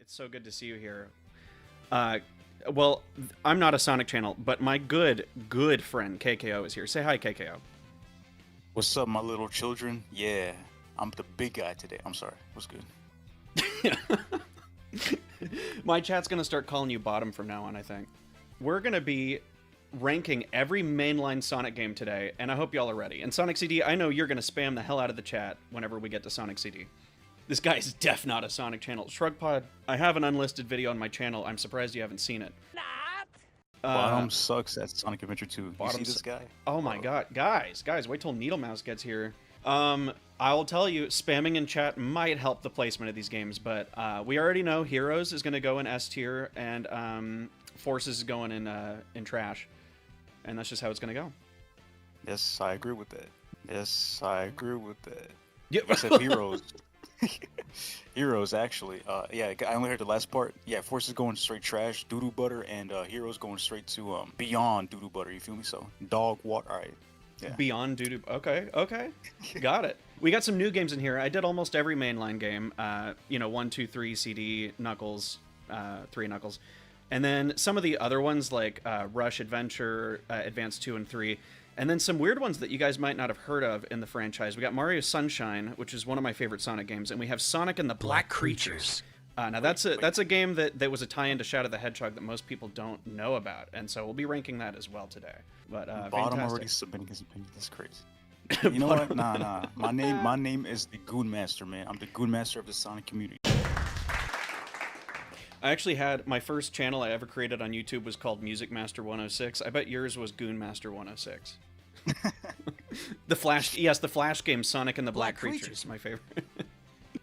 It's so good to see you here. Well, I'm not a Sonic channel, but my good friend KKO is here. Say hi, KKO. What's up, my little children? Yeah, I'm the big guy today. I'm sorry. What's good? My chat's gonna start calling you bottom from now on, I think. We're gonna be ranking every mainline Sonic game today, and I hope y'all are ready. And Sonic CD, I know you're gonna spam the hell out of the chat whenever we get to Sonic CD. This guy is def not a Sonic channel. ShrugPod, I have an unlisted video on my channel. I'm surprised you haven't seen it. Bottom sucks at Sonic Adventure 2. You see this guy? Oh my god. Guys, wait till Needle Mouse gets here. I'll tell you, spamming in chat might help the placement of these games, but we already know Heroes is going to go in S tier, and Forces is going in trash. And that's just how it's going to go. Yes, I agree with that. Yes, I agree with that. Yep. Except Heroes. Heroes, actually. Yeah, I only heard the last part. Yeah, Forces going straight trash, doo-doo butter, and Heroes going straight to beyond doo-doo butter, you feel me? So, dog water, alright. Yeah. Beyond doo-doo. Okay. Got it. We got some new games in here. I did almost every mainline game. 1, 2, 3, CD, Knuckles, 3 Knuckles. And then some of the other ones like Rush, Adventure, Advance 2 and 3. And then some weird ones that you guys might not have heard of in the franchise. We got Mario Sunshine, which is one of my favorite Sonic games, and we have Sonic and the Black Creatures. Now that's a game that was a tie-in to Shadow the Hedgehog that most people don't know about, and so we'll be ranking that as well today. But Bottom fantastic. already submitting his opinion. That's crazy. You know what? Nah. My name is the Goon Master, man. I'm the Goon Master of the Sonic community. I actually had my first channel I ever created on YouTube was called Music Master 106. I bet yours was Goon Master 106. The Flash game Sonic and the Black Creatures, my favorite.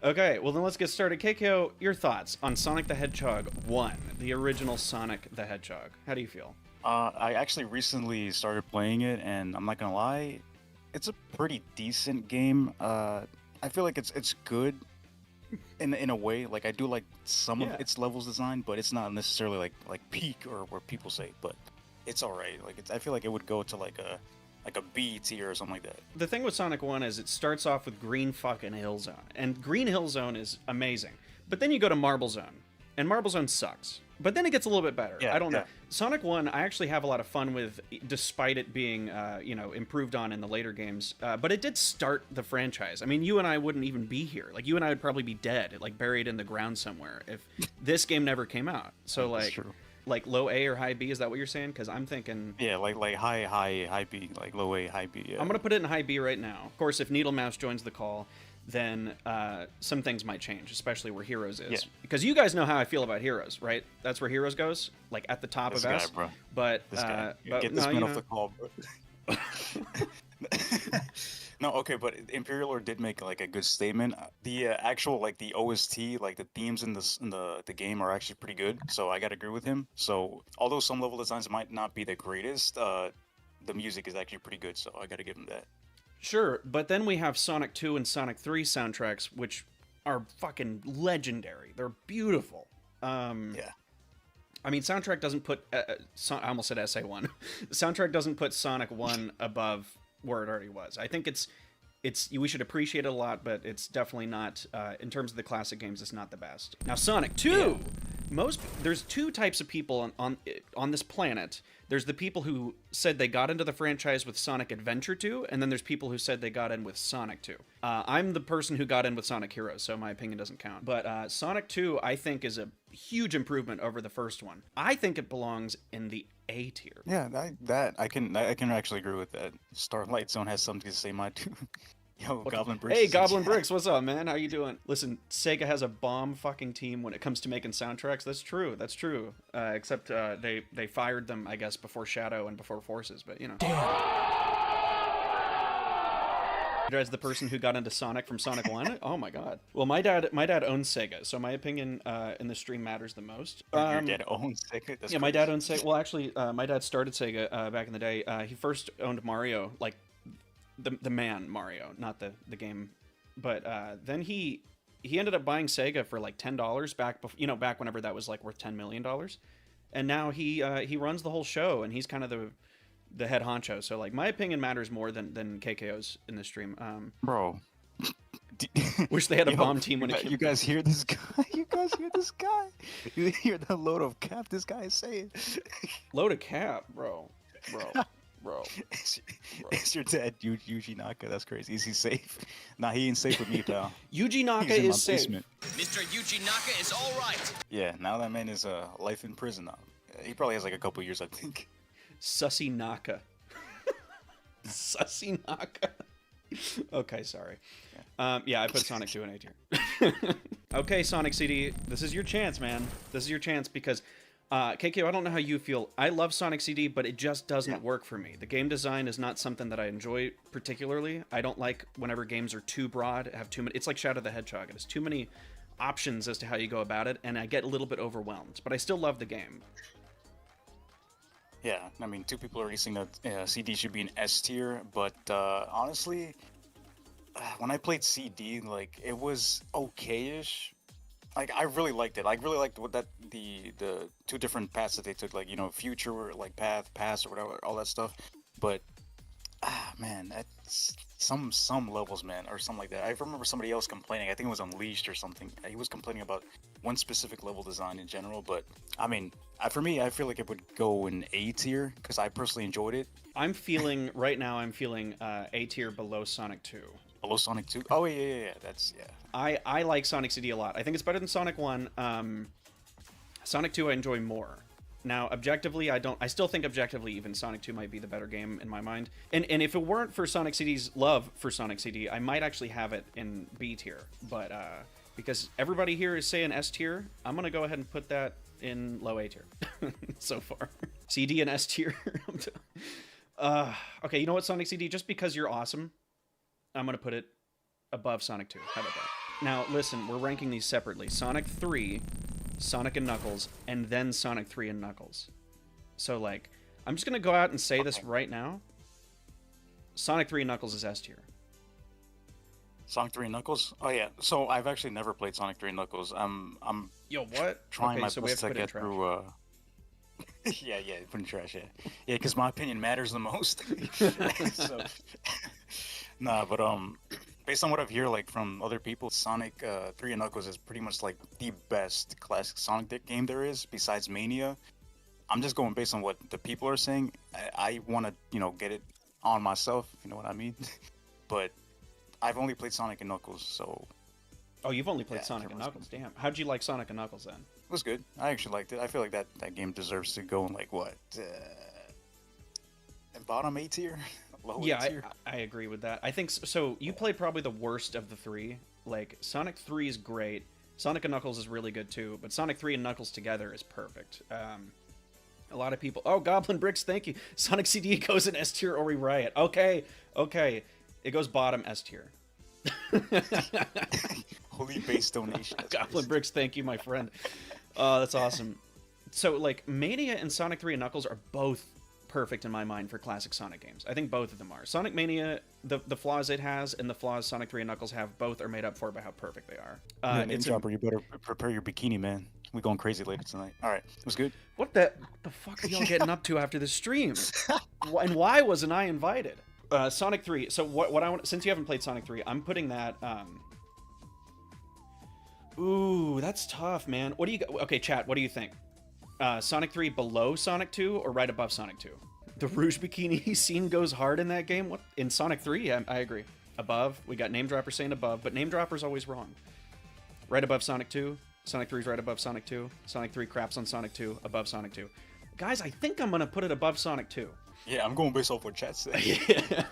Okay, well then let's get started. KKO, your thoughts on Sonic the Hedgehog 1, the original Sonic the Hedgehog. How do you feel? I actually recently started playing it, and I'm not gonna lie, it's a pretty decent game. I feel like it's good in a way. Like I do like some of its levels design, but it's not necessarily like peak or where people say. But it's all right. Like I feel like it would go to like a B tier or something like that. The thing with Sonic 1 is it starts off with Green fucking Hill Zone, and Green Hill Zone is amazing. But then you go to Marble Zone, and Marble Zone sucks. But then it gets a little bit better. I don't know. Sonic 1, I actually have a lot of fun with, despite it being, improved on in the later games. But it did start the franchise. I mean, you and I wouldn't even be here. Like, you and I would probably be dead, like buried in the ground somewhere if this game never came out. So, That's true. Like low A or high B, is that what you're saying? Because I'm thinking... Yeah, like high B, like low A, high B, yeah. I'm going to put it in high B right now. Of course, if Needle Mouse joins the call, then some things might change, especially where Heroes is. Yeah. Because you guys know how I feel about Heroes, right? That's where Heroes goes, like at the top This of guy, S. bro. But, This guy. but Get this man off the call, bro. No, okay, but Imperial Lord did make like a good statement. The actual like the OST, like the themes in the game are actually pretty good. So I gotta agree with him. So although some level designs might not be the greatest, the music is actually pretty good. So I gotta give him that. Sure, but then we have Sonic 2 and Sonic 3 soundtracks, which are fucking legendary. They're beautiful. Yeah. I mean, soundtrack doesn't put... I almost said SA1. Soundtrack doesn't put Sonic 1 above where it already was. I think we should appreciate it a lot, but it's definitely not... in terms of the classic games, it's not the best. Now, Sonic 2! Yeah. There's two types of people on this planet. There's the people who said they got into the franchise with Sonic Adventure 2, and then there's people who said they got in with Sonic 2. I'm the person who got in with Sonic Heroes, so my opinion doesn't count. But Sonic 2, I think, is a huge improvement over the first one. I think it belongs in the A tier. Yeah, I can actually agree with that. Starlight Zone has something to say, my dude. Yo, GoblinBricks. Hey, GoblinBricks, what's up, man? How you doing? Listen, Sega has a bomb fucking team when it comes to making soundtracks. That's true. Except they fired them, I guess, before Shadow and before Forces, but you know. As the person who got into Sonic from Sonic 1? Oh my god. Well, my dad owns Sega, so my opinion in the stream matters the most. Your dad owns Sega? That's crazy. My dad owns Sega. Well, actually, my dad started Sega back in the day. He first owned Mario, like the man Mario, not the game. But then he ended up buying Sega for like $10 back whenever that was like worth $10 million. And now he runs the whole show, and he's kind of the head honcho. So like my opinion matters more than KKO's in this stream. Bro. D- Wish they had a Yo, bomb team when it you came. guys hear this guy? You guys hear this guy? You hear the load of cap this guy is saying? Load a cap, bro. Bro. Bro. Is, Bro. is your dad Yuji Naka? That's crazy. Is he safe? Nah, he ain't safe with me, pal. Yuji Naka He's in my is safe. basement. Mr. Yuji Naka is all right. Yeah, now that man is life in prison now. He probably has like a couple years, I think. Sussy Naka. Sussy Naka. Okay, sorry. Yeah, I put Sonic 2 in A tier. Okay, Sonic CD, this is your chance, man. This is your chance because KKO, I don't know how you feel. I love Sonic CD, but it just doesn't work for me. The game design is not something that I enjoy particularly. I don't like whenever games are too broad, have too many. It's like Shadow the Hedgehog. It has too many options as to how you go about it, and I get a little bit overwhelmed. But I still love the game. Yeah, I mean, two people already saying that CD should be an S tier, but honestly, when I played CD, like it was okay-ish. Like I really liked it. I really liked what the two different paths that they took, like future, like path, past, or whatever, all that stuff. But man, that's some levels, man, or something like that. I remember somebody else complaining. I think it was Unleashed or something. He was complaining about one specific level design in general. But I mean, for me, I feel like it would go in A tier because I personally enjoyed it. I'm feeling right now. I'm feeling A tier below Sonic 2. Below Sonic 2? Oh yeah. That's I like Sonic CD a lot. I think it's better than Sonic 1. Sonic 2 I enjoy more. Now, objectively, I still think objectively even Sonic 2 might be the better game in my mind. And if it weren't for Sonic CD's love for Sonic CD, I might actually have it in B tier. But because everybody here is saying S tier, I'm going to go ahead and put that in low A tier so far. CD and S tier. Okay, you know what, Sonic CD? Just because you're awesome, I'm going to put it above Sonic 2. How about that? Now, listen, we're ranking these separately. Sonic 3, Sonic and Knuckles, and then Sonic 3 and Knuckles. So, like, I'm just going to go out and say this right now. Sonic 3 and Knuckles is S tier. Sonic 3 and Knuckles? Oh yeah. So I've actually never played Sonic 3 and Knuckles. I'm Yo, what? trying my so we have best to to put it in get trash. through yeah, put in trash, yeah, because my opinion matters the most. So, nah, but based on what I've heard, like from other people, Sonic 3 and Knuckles is pretty much like the best classic Sonic game there is, besides Mania. I'm just going based on what the people are saying. I want to, get it on myself, if you know what I mean. But I've only played Sonic and Knuckles, so. Oh, you've only played Yeah, Sonic and was Knuckles. Damn. How'd you like Sonic and Knuckles then? It was good. I actually liked it. I feel like that game deserves to go in like what? Bottom A tier? Low A Yeah, tier? I agree with that. I think so. You played probably the worst of the three. Like, Sonic 3 is great. Sonic and Knuckles is really good too, but Sonic 3 and Knuckles together is perfect. A lot of people. Oh, GoblinBricks, thank you. Sonic CD goes in S tier or we riot. Okay. It goes bottom S tier. Holy base donation. GoblinBricks, thank you, my friend. That's awesome. So, like, Mania and Sonic 3 and Knuckles are both perfect in my mind for classic Sonic games. I think both of them are. Sonic Mania, the flaws it has and the flaws Sonic 3 and Knuckles have, both are made up for by how perfect they are. Name dropper, you better prepare your bikini, man. We going crazy later tonight. All right, it was good. What the fuck are y'all getting up to after this stream? And why wasn't I invited? Sonic 3. So what I want, since you haven't played Sonic 3, I'm putting that. Ooh, that's tough, man. What do you? Okay, chat. What do you think? Sonic 3 below Sonic 2 or right above Sonic 2? The Rouge Bikini scene goes hard in that game. What in Sonic 3? Yeah, I agree. Above. We got Name Dropper saying above, but Name Dropper's always wrong. Right above Sonic 2. Sonic 3 is right above Sonic 2. Sonic 3 craps on Sonic 2, above Sonic 2. Guys, I think I'm gonna put it above Sonic 2. Yeah, I'm going based off what chat said. Yeah.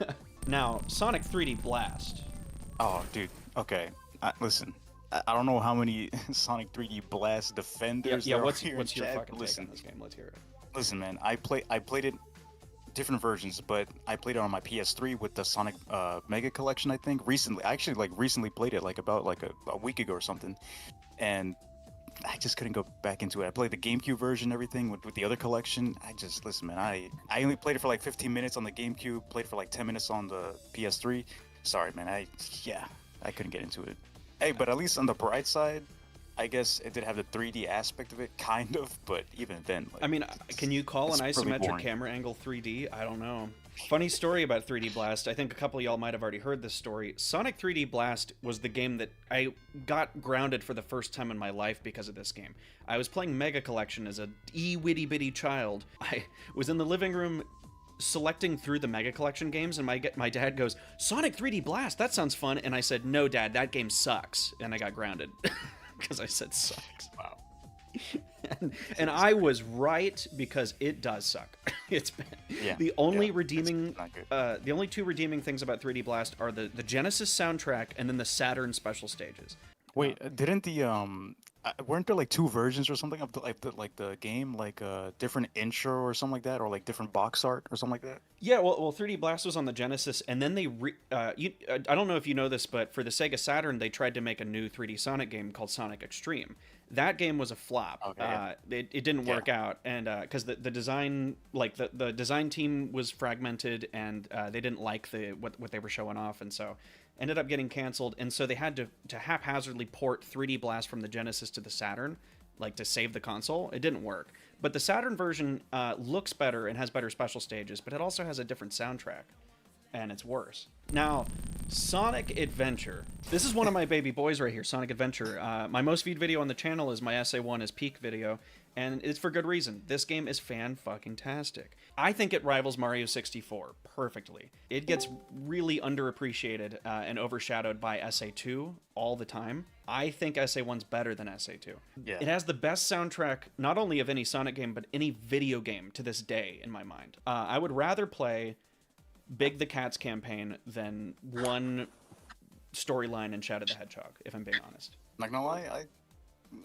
Now, Sonic 3D Blast. Oh, dude. Okay. Listen, I don't know how many Sonic 3D Blast defenders. Yeah. there What's are here your in chat. fucking take Listen, on this game? Let's hear it. listen, man. I played it different versions, but I played it on my PS3 with the Sonic Mega Collection. I think recently. I actually recently played it about a week ago or something, and I just couldn't go back into it. I played the GameCube version, everything with the other collection. Listen, man. I only played it for like 15 minutes on the GameCube. Played it for like 10 minutes on the PS3. Sorry, man. I couldn't get into it. Hey, but at least on the bright side, I guess it did have the 3D aspect of it, kind of. But even then, like, I mean, can you call an it's really isometric boring. camera angle 3D? I don't know. Funny story about 3D Blast. I think a couple of y'all might have already heard this story. Sonic 3D Blast was the game that I got grounded for the first time in my life because of this game. I was playing Mega Collection as a witty bitty child. I was in the living room selecting through the Mega Collection games, and my dad goes, "Sonic 3D Blast, that sounds fun." And I said, "No, Dad, that game sucks." And I got grounded because I said sucks. Wow. And I was right, because it does suck. It's bad. Yeah, The only yeah, redeeming, it's not good. the only two redeeming things about 3D Blast are the Genesis soundtrack and then the Saturn special stages. Wait, didn't the weren't there like two versions or something of the game, like different intro or something like that, or like different box art or something like that? Yeah, well, 3D Blast was on the Genesis, and then I don't know if you know this, but for the Sega Saturn, they tried to make a new 3D Sonic game called Sonic Extreme. That game was a flop. Okay, yeah. It didn't work out, and because the design, like the design team was fragmented, and they didn't like what they were showing off, and so ended up getting canceled. And so they had to haphazardly port 3D Blast from the Genesis to the Saturn, like to save the console. It didn't work. But the Saturn version looks better and has better special stages, but it also has a different soundtrack, and it's worse. Now, Sonic Adventure. This is one of my baby boys right here, Sonic Adventure. My most viewed video on the channel is my SA1 is Peak video, and it's for good reason. This game is fan-fucking-tastic. I think it rivals Mario 64 perfectly. It gets really underappreciated and overshadowed by SA2 all the time. I think SA1's better than SA2. Yeah. It has the best soundtrack, not only of any Sonic game, but any video game to this day, in my mind. I would rather play Big the Cat's campaign than one storyline in Shadow the Hedgehog, if I'm being honest. Not gonna lie,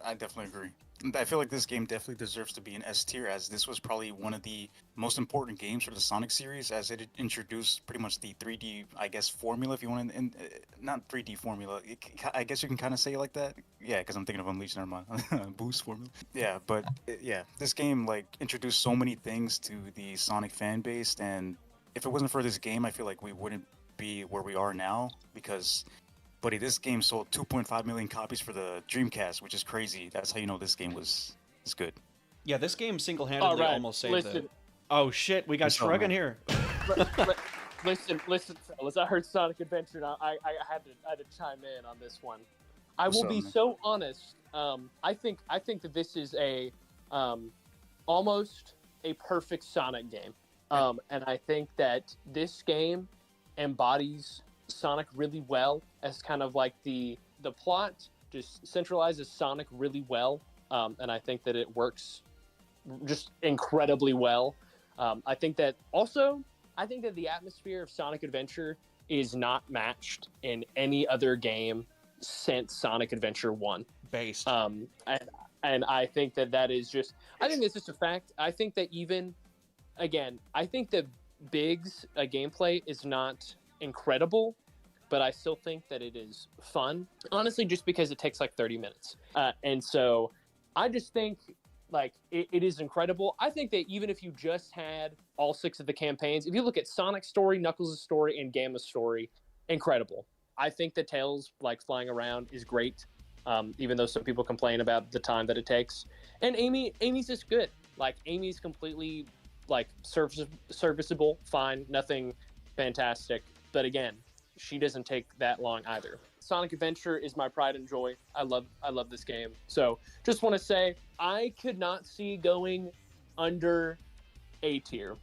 I definitely agree. I feel like this game definitely deserves to be an S tier, as this was probably one of the most important games for the Sonic series, as it introduced pretty much the 3D, I guess, formula, if you want to, not 3D formula, I guess you can kind of say it like that. Yeah, because I'm thinking of Unleashed, never mind. Boost formula. Yeah, but yeah, this game like introduced so many things to the Sonic fan base, and if it wasn't for this game, I feel like we wouldn't be where we are now, because, buddy, this game sold 2.5 million copies for the Dreamcast, which is crazy. That's how you know this game is good. Yeah, this game single-handedly All right, almost saved listen. Oh shit, we got What's up, Shrug in man? here. Listen, fellas. I heard Sonic Adventure, and I had to chime in on this one. I What's will up, be man? so honest. I think that this is a almost a perfect Sonic game. And I think that this game embodies Sonic really well, as kind of like the plot just centralizes Sonic really well. And I think that it works just incredibly well. I think that the atmosphere of Sonic Adventure is not matched in any other game since Sonic Adventure 1. Based. And I think that is just, I think it's just a fact. I think that I think that Big's gameplay is not incredible, but I still think that it is fun. Honestly, just because it takes like 30 minutes. And so I just think like it is incredible. I think that even if you just had all 6 of the campaigns, if you look at Sonic's story, Knuckles' story, and Gamma's story, incredible. I think that Tails like flying around is great, even though some people complain about the time that it takes. And Amy's just good. Like Amy's completely like serviceable, fine, nothing fantastic. But again, she doesn't take that long either. Sonic Adventure is my pride and joy. I love this game. So just want to say I could not see going under A tier.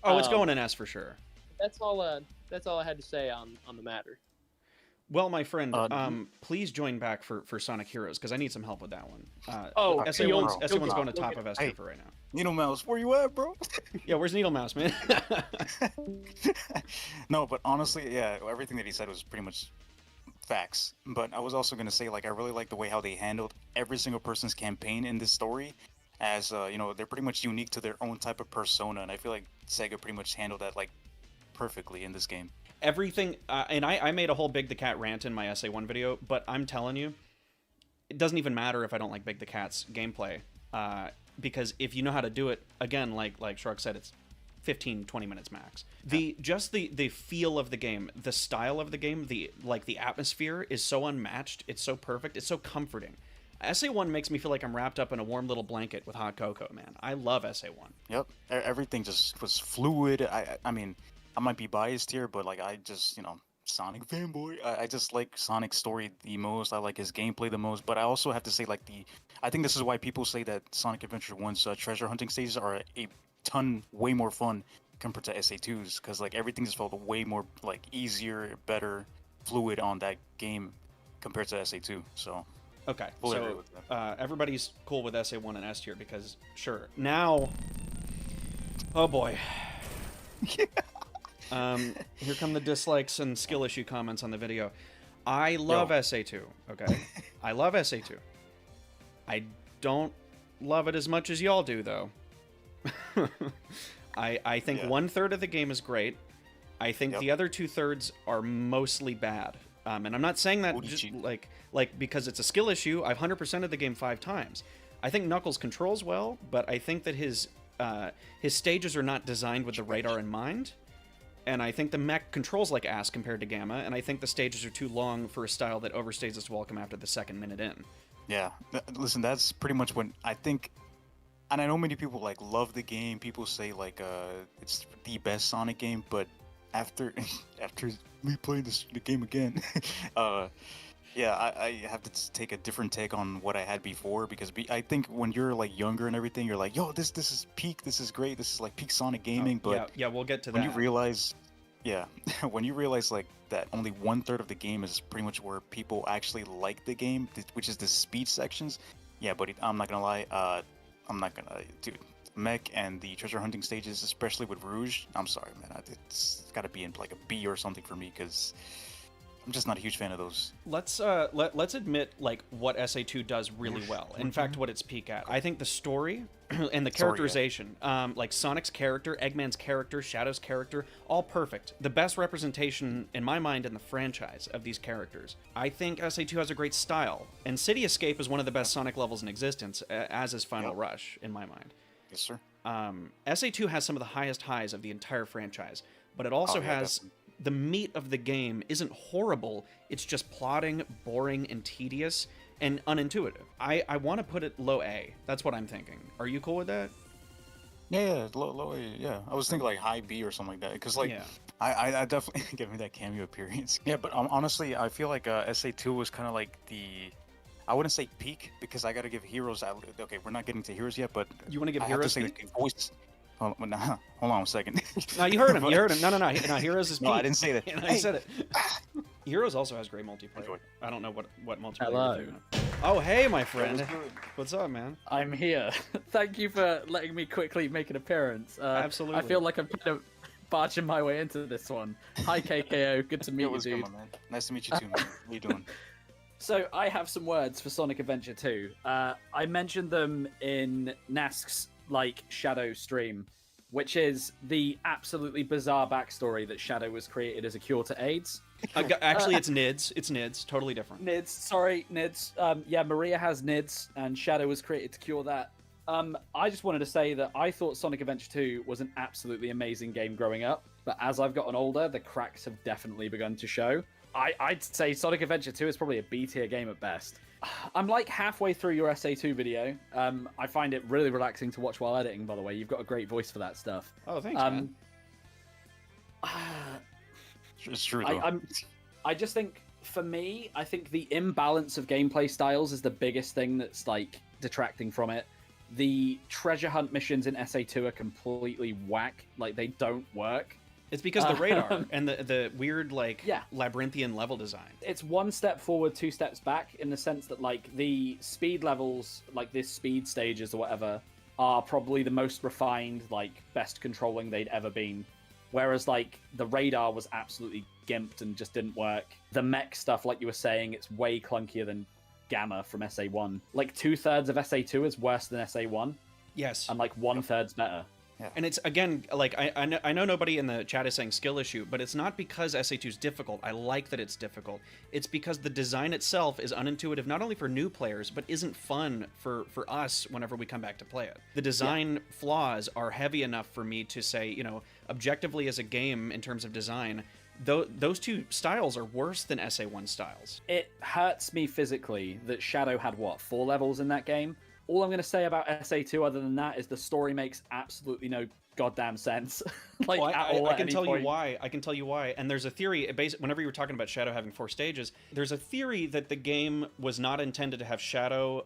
Oh, it's going in S for sure. That's all I had to say on the matter. Well, my friend, please join back for Sonic Heroes, because I need some help with that one. Okay, SA1's you'll going to get top it. of S Hey. tier for right now. Needle Mouse, where you at, bro? Yeah, where's Needle Mouse, man? No, but honestly, yeah, everything that he said was pretty much facts. But I was also gonna say, like, I really like the way how they handled every single person's campaign in this story, as they're pretty much unique to their own type of persona, and I feel like Sega pretty much handled that like perfectly in this game. Everything, and I made a whole Big the Cat rant in my SA1 video, but I'm telling you, it doesn't even matter if I don't like Big the Cat's gameplay, because if you know how to do it, again, like Shrug said, it's 15-20 minutes max. The feel of the game, the style of the game, the atmosphere is so unmatched, it's so perfect, it's so comforting. SA1 makes me feel like I'm wrapped up in a warm little blanket with hot cocoa, man. I love SA1. Yep, everything just was fluid. I mean, I might be biased here, but like I just, Sonic fanboy. I just like Sonic's story the most. I like his gameplay the most. But I also have to say, like I think this is why people say that Sonic Adventure 1's treasure hunting stages are a ton way more fun compared to SA2's, because like everything just felt way more like easier, better, fluid on that game compared to SA2. So Okay, fully agree so with that. everybody's cool with SA1 and S tier because sure. Now, oh boy. Here come the dislikes and skill issue comments on the video. I love SA2. Okay, I love SA2. I don't love it as much as y'all do, though. I think 1/3 of the game is great. I think the other 2/3 are mostly bad. And I'm not saying that just like because it's a skill issue. I've 100%ed the game 5 times. I think Knuckles controls well, but I think that his stages are not designed with the radar in mind. And I think the mech controls like ass compared to Gamma, and I think the stages are too long for a style that overstays its welcome after the second minute in. Yeah, listen, that's pretty much when I think, and I know many people like love the game. People say like it's the best Sonic game, but after me playing the game again, I have to take a different take on what I had before, because I think when you're like younger and everything, you're like, yo, this is peak, this is great, this is like peak Sonic gaming. But yeah, we'll get to when that. you realize, when you realize like that only 1/3 of the game is pretty much where people actually like the game, which is the speed sections. Yeah, buddy, I'm not gonna lie, dude. Mech and the treasure hunting stages, especially with Rouge, I'm sorry, man. It's got to be in like a B or something for me, because I'm just not a huge fan of those. Let's admit like what SA2 does really well. In fact, what its peak at. I think the story and the characterization, like Sonic's character, Eggman's character, Shadow's character, all perfect. The best representation in my mind in the franchise of these characters. I think SA2 has a great style, and City Escape is one of the best Sonic levels in existence, as is Final Rush in my mind. Yes, sir. SA2 has some of the highest highs of the entire franchise, but it also has the meat of the game isn't horrible. It's just plotting, boring, and tedious, and unintuitive. I want to put it low A. That's what I'm thinking. Are you cool with that? Yeah, low A. Yeah, I was thinking like high B or something like that, because like I definitely give me that cameo appearance. Yeah, but honestly, I feel like SA2 was kind of like I wouldn't say peak, because I gotta give Heroes out. Okay, we're not getting to Heroes yet, but you want to give I Heroes have to say the voice. Hold on a second. No, you heard him. You heard him. No. Heroes is peak. No, I didn't say that. I said it. Heroes also has great multiplayer. Enjoy. I don't know what multiplayer. Hello. you're doing. Oh, hey, my friend. What's up, man? I'm here. Thank you for letting me quickly make an appearance. Absolutely. I feel like I'm kind of barging my way into this one. Hi, KKO. Good to meet you, What's dude. going on, man? Nice to meet you too, man. How you doing? So I have some words for Sonic Adventure 2. I mentioned them in Nask's Shadow stream, which is the absolutely bizarre backstory that Shadow was created as a cure to AIDS. Actually, it's NIDS. It's NIDS. Totally different. NIDS. Sorry, NIDS. Maria has NIDS, and Shadow was created to cure that. I just wanted to say that I thought Sonic Adventure 2 was an absolutely amazing game growing up, but as I've gotten older, the cracks have definitely begun to show. I'd say Sonic Adventure 2 is probably a B tier game at best. I'm like halfway through your SA2 video. I find it really relaxing to watch while editing, by the way. You've got a great voice for that stuff. Oh, thanks, man. It's true, though. I just think, for me, I think the imbalance of gameplay styles is the biggest thing that's detracting from it. The treasure hunt missions in SA2 are completely whack. They don't work. It's because the radar and the weird labyrinthian level design. It's one step forward, 2 steps back, in the sense that the speed levels, this speed stages or whatever, are probably the most refined, best controlling they'd ever been. Whereas the radar was absolutely gimped and just didn't work. The mech stuff, like you were saying, it's way clunkier than Gamma from SA1. 2/3 of SA2 is worse than SA1. Yes. And 1/3's better. Yeah. And it's, again, I know nobody in the chat is saying skill issue, but it's not because SA2 is difficult. I like that it's difficult. It's because the design itself is unintuitive, not only for new players, but isn't fun for us whenever we come back to play it. The design flaws are heavy enough for me to say, objectively as a game in terms of design, those two styles are worse than SA1 styles. It hurts me physically that Shadow had, what, 4 levels in that game? All I'm going to say about SA2 other than that is the story makes absolutely no goddamn sense. Like, Well, at all I at can any tell point. you why. I can tell you why. And there's a theory, whenever you were talking about Shadow having 4 stages, there's a theory that the game was not intended to have Shadow,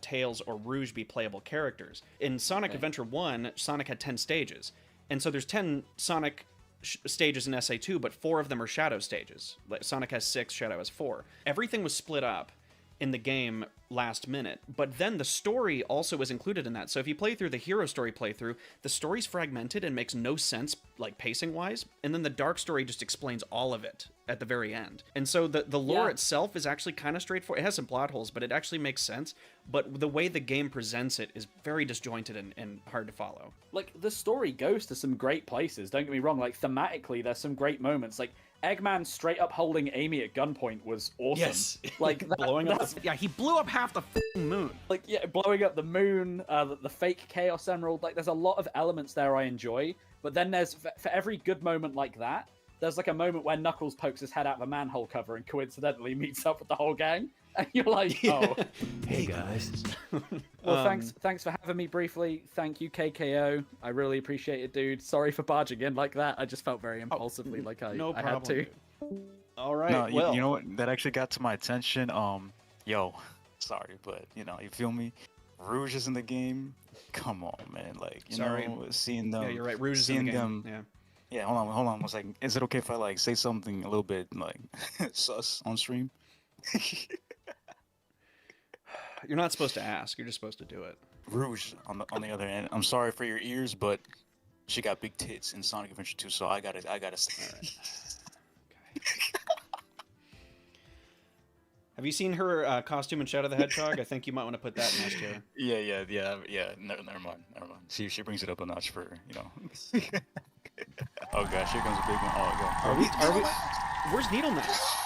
Tails, or Rouge be playable characters. In Sonic Adventure 1, Sonic had 10 stages. And so there's 10 Sonic stages in SA2, but 4 of them are Shadow stages. Like, Sonic has 6, Shadow has 4. Everything was split up in the game last minute, but then the story also was included in that. So if you play through the hero story playthrough, the story's fragmented and makes no sense, like, pacing wise, and then the dark story just explains all of it at the very end. And so the lore itself is actually kind of straightforward. It has some plot holes, but it actually makes sense, but the way the game presents it is very disjointed and hard to follow. Like, the story goes to some great places, don't get me wrong. Like, thematically, there's some great moments. Like, Eggman straight up holding Amy at gunpoint was awesome. Yes. Like, blowing up yeah, he blew up half the moon. Like, yeah, blowing up the moon, the fake Chaos Emerald. Like, there's a lot of elements there I enjoy. But then there's, for every good moment like that, there's like a moment where Knuckles pokes his head out of a manhole cover and coincidentally meets up with the whole gang. And you're like, oh. Hey guys. Well, thanks for having me briefly. Thank you, KKO. I really appreciate it, dude. Sorry for barging in like that. I just felt very impulsively like I had to. All right. No, well, you know what? That actually got to my attention. Yo, sorry, but you feel me? Rouge is in the game. Come on, man. Like, you know, seeing them. Yeah, you're right. Rouge is in the game. Yeah, hold on 1 second. Is it okay if I like say something a little bit like sus on stream? You're not supposed to ask. You're just supposed to do it. Rouge, on the other end, I'm sorry for your ears, but she got big tits in Sonic Adventure 2, so I gotta say. All right. Okay. Have you seen her costume in Shadow the Hedgehog? I think you might want to put that in next year. Yeah. Never mind. She brings it up a notch for Oh gosh, here comes a big one. Oh god. Are we? Where's Needle Mouse?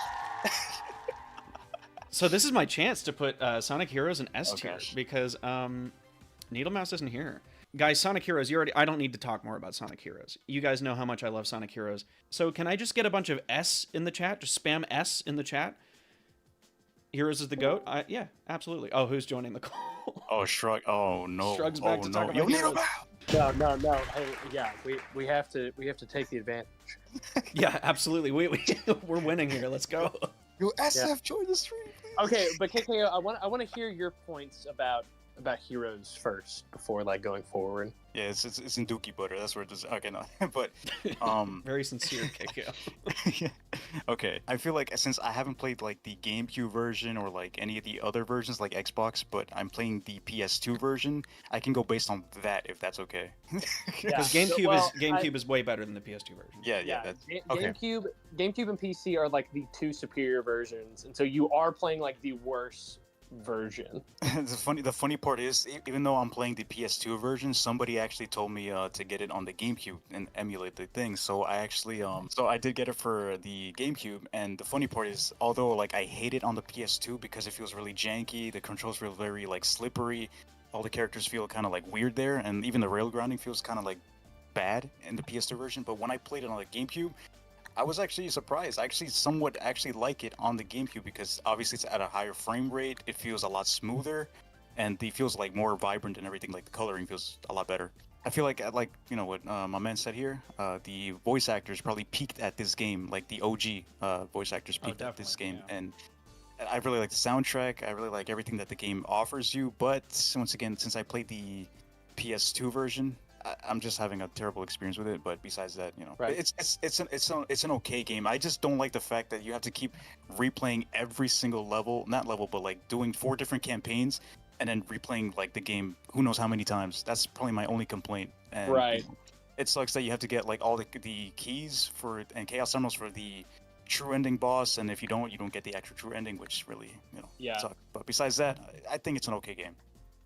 So this is my chance to put Sonic Heroes in S tier because Needle Mouse isn't here. Guys, Sonic Heroes, I don't need to talk more about Sonic Heroes. You guys know how much I love Sonic Heroes. So can I just get a bunch of S in the chat? Just spam S in the chat. Heroes is the GOAT? Yeah, absolutely. Oh, who's joining the call? Oh, Shrug. Oh no. Shrug's back to talk about Yo, Heroes. No. Hey, yeah, we have to take the advantage. Yeah, absolutely. We're winning here. Let's go. Yo, SF, join the stream, please. Okay, but KKO, I want to hear your points about Heroes first before like going forward. Yeah, it's in Dookie butter. That's where it is. Okay, no, but very sincere, KKO. Yeah. Okay, I feel like since I haven't played like the GameCube version or like any of the other versions like Xbox, but I'm playing the PS2 version, I can go based on that if that's okay. Because GameCube is way better than the PS2 version. Yeah. That's, okay. GameCube and PC are like the two superior versions, and so you are playing like the worst version. The funny part is, even though I'm playing the PS2 version, somebody actually told me to get it on the GameCube and emulate the thing. So I actually so I did get it for the GameCube. And the funny part is, although like I hate it on the PS2 because it feels really janky, the controls feel very like slippery, all the characters feel kind of like weird there, and even the rail grounding feels kind of like bad in the PS2 version. But when I played it on the GameCube, I was actually surprised. I actually somewhat like it on the GameCube because obviously it's at a higher frame rate. It feels a lot smoother, and it feels like more vibrant and everything. Like the coloring feels a lot better. I feel like you know what my man said here. The voice actors probably peaked at this game, like the OG voice actors peaked at this game, and I really like the soundtrack. I really like everything that the game offers you. But once again, since I played the PS2 version, I'm just having a terrible experience with it. But besides that, you know, right. it's an okay game. I just don't like the fact that you have to keep replaying every single level, not level, but like doing 4 different campaigns and then replaying like the game who knows how many times. That's probably my only complaint. And, right. You know, it sucks that you have to get like all the keys and Chaos Emeralds for the true ending boss, and if you don't get the actual true ending, which really, you know, sucks. But besides that, I think it's an okay game.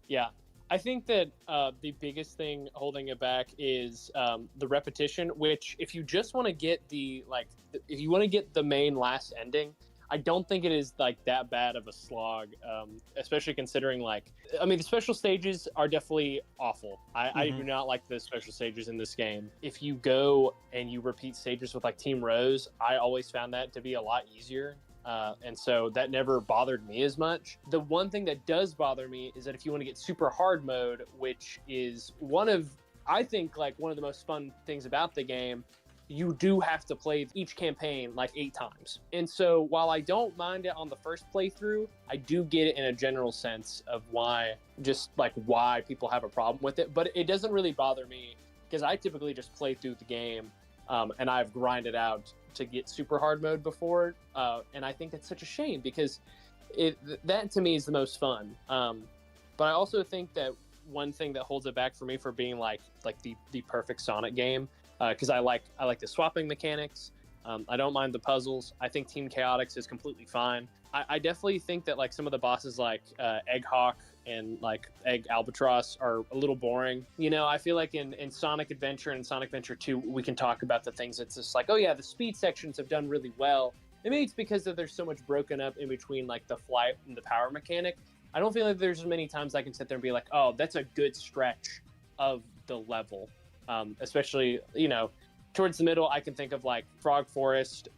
Yeah. I think that the biggest thing holding it back is the repetition. Which, if you just want to get if you want to get the main last ending, I don't think it is like that bad of a slog, especially considering the special stages are definitely awful. I do not like the special stages in this game. If you go and you repeat stages with like Team Rose, I always found that to be a lot easier. And so that never bothered me as much. The one thing that does bother me is that if you want to get super hard mode, which is I think like one of the most fun things about the game, you do have to play each campaign like 8 times. And so while I don't mind it on the first playthrough, I do get it in a general sense of why people have a problem with it. But it doesn't really bother me because I typically just play through the game and I've grinded out to get super hard mode before. And I think that's such a shame because that to me is the most fun. But I also think that one thing that holds it back for me for being like the perfect Sonic game, because I like the swapping mechanics. I don't mind the puzzles. I think Team Chaotix is completely fine. I definitely think that like some of the bosses like Egg Hawk and like Egg Albatross are a little boring. You know, I feel like in Sonic Adventure and Sonic Adventure 2, we can talk about the things that's just like, oh yeah, the speed sections have done really well. And maybe it's because that there's so much broken up in between like the flight and the power mechanic. I don't feel like there's as many times I can sit there and be like, oh, that's a good stretch of the level. Especially, you know, towards the middle, I can think of like Frog Forest,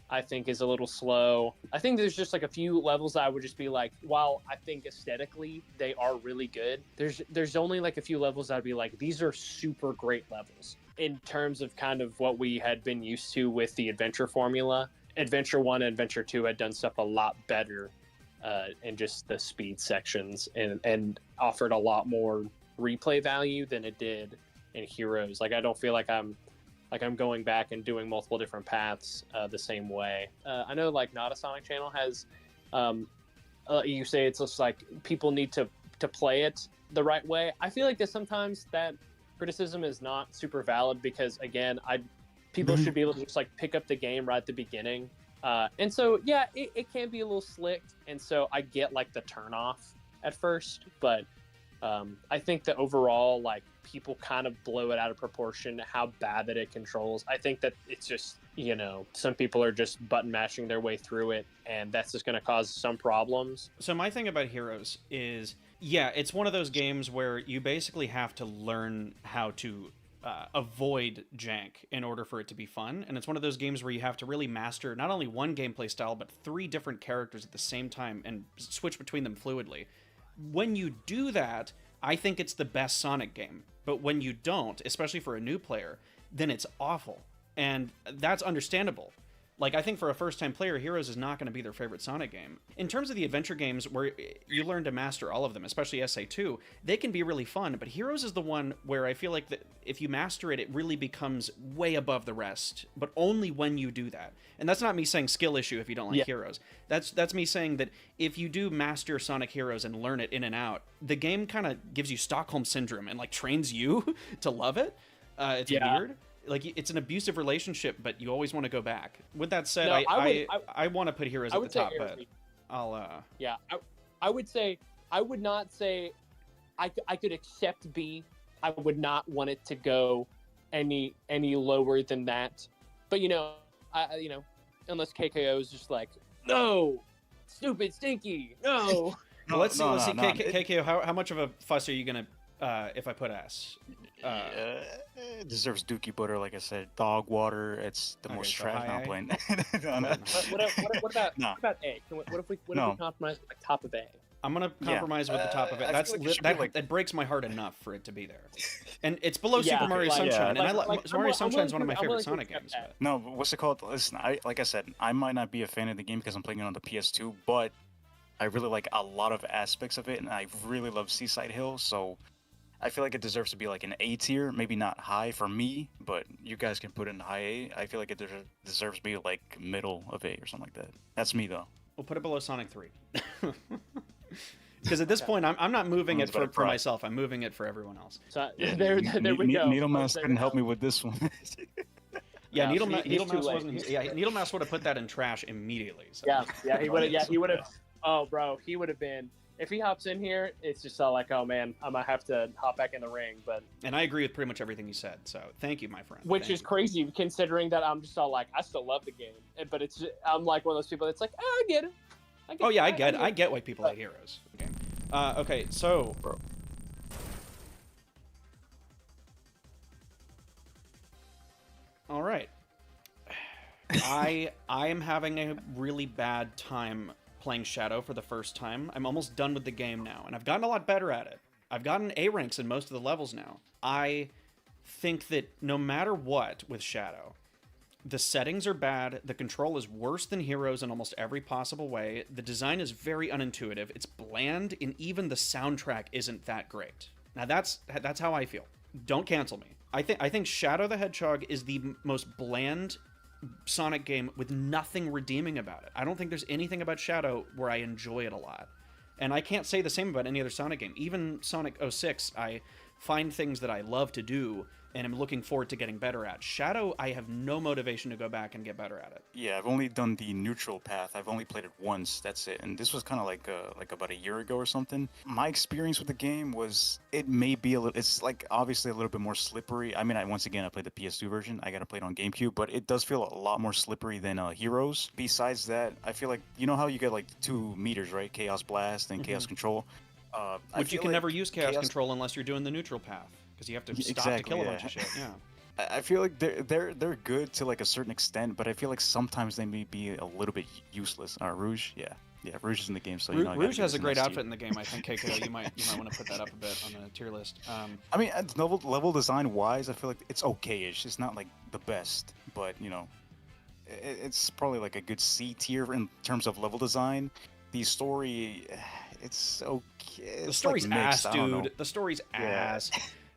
I think is a little slow. I think there's just like a few levels that I would just be like, while I think aesthetically they are really good, there's only like a few levels I'd be like, these are super great levels in terms of kind of what we had been used to with the adventure formula. Adventure 1 and Adventure 2 had done stuff a lot better in just the speed sections and offered a lot more replay value than it did in Heroes. Like I don't feel like I'm going back and doing multiple different paths the same way. I know like Not a Sonic Channel has you say it's just like people need to play it the right way. I feel like that sometimes that criticism is not super valid because again, people should be able to just like pick up the game right at the beginning. And so, yeah, it can be a little slicked. And so I get like the turn off at first, but I think that overall, like people kind of blow it out of proportion, how bad that it controls. I think that it's just, you know, some people are just button mashing their way through it and that's just going to cause some problems. So my thing about Heroes is, yeah, it's one of those games where you basically have to learn how to avoid jank in order for it to be fun. And it's one of those games where you have to really master not only one gameplay style, but 3 different characters at the same time and switch between them fluidly. When you do that, I think it's the best Sonic game. But when you don't, especially for a new player, then it's awful. And that's understandable. Like, I think for a first-time player, Heroes is not going to be their favorite Sonic game. In terms of the adventure games where you learn to master all of them, especially SA2, they can be really fun, but Heroes is the one where I feel like that if you master it, it really becomes way above the rest, but only when you do that. And that's not me saying skill issue if you don't like Heroes. That's me saying that if you do master Sonic Heroes and learn it in and out, the game kind of gives you Stockholm Syndrome and, like, trains you to love it. It's weird. Like, it's an abusive relationship, but you always want to go back. With that said, No, I want to put Heroes at the top, but I'll... Yeah, I would say, I would not say I could accept B. I would not want it to go any lower than that. But, you know, unless KKO is just like, no, stupid, stinky, no. Well, let's see. KKO, how much of a fuss are you going to, if I put S? It deserves Dookie Butter, like I said. Dog water, it's the most trash. Not playing. What about A? What if we compromise with the top of A? I'm gonna compromise with the top of it. That breaks my heart enough for it to be there, and it's below Super Mario Sunshine. And Mario Sunshine is one of my favorite Sonic games. But. No, what's it called? Listen, like I said, I might not be a fan of the game because I'm playing it on the PS2, but I really like a lot of aspects of it, and I really love Seaside Hill, so. I feel like it deserves to be like an A tier, maybe not high for me, but you guys can put it in high A. I feel like it deserves to be like middle of A or something like that. That's me though. We'll put it below Sonic 3. Because at this point, I'm not moving it for myself. I'm moving it for everyone else. So there we go. Needle Mouse couldn't help me with this one. Yeah, Needle Mouse wasn't. Yeah, Needle Mouse would have put that in trash immediately. So. Yeah, he would have. Oh, bro, he would have been. if he hops in here, it's just all like, oh man, I might have to hop back in the ring. But And I agree with pretty much everything you said. So thank you, my friend. which Thank is you. crazy considering that I'm just all like, I still love the game, but I'm like one of those people that's like, oh, I get it. Oh yeah, I get why people hate Heroes. Okay. Okay. So. All right. I am having a really bad time playing Shadow for the first time. I'm almost done with the game now, and I've gotten a lot better at it. I've gotten A ranks in most of the levels now. I think that no matter what with Shadow, the settings are bad, the control is worse than Heroes in almost every possible way, the design is very unintuitive, it's bland, and even the soundtrack isn't that great. Now that's how I feel. Don't cancel me. I think Shadow the Hedgehog is the most bland Sonic game with nothing redeeming about it. I don't think there's anything about Shadow where I enjoy it a lot. And I can't say the same about any other Sonic game. Even Sonic 06, I find things that I love to do and I'm looking forward to getting better at. Shadow, I have no motivation to go back and get better at it. Yeah, I've only done the neutral path. I've only played it once. That's it. And this was kind of like about a year ago or something. My experience with the game was it may be a little. It's like obviously a little bit more slippery. I mean, once again I played the PS2 version. I got to play it on GameCube, but it does feel a lot more slippery than Heroes. Besides that, I feel like you know how you get like 2 meters, right? Chaos Blast and Chaos Control. Which you can never use Chaos Control unless you're doing the neutral path. Because you have to stop to kill a bunch of shit, yeah. I feel like they're good to like a certain extent, but I feel like sometimes they may be a little bit useless. Rouge, yeah, Rouge is in the game, so you know. Rouge has a great outfit in the game. I think KKO, you might want to put that up a bit on the tier list. I mean, level design wise, I feel like it's okay-ish. It's not like the best, but you know, it's probably like a good C tier in terms of level design. The story, it's okay. It's the story's like mixed, ass, dude. The story's ass.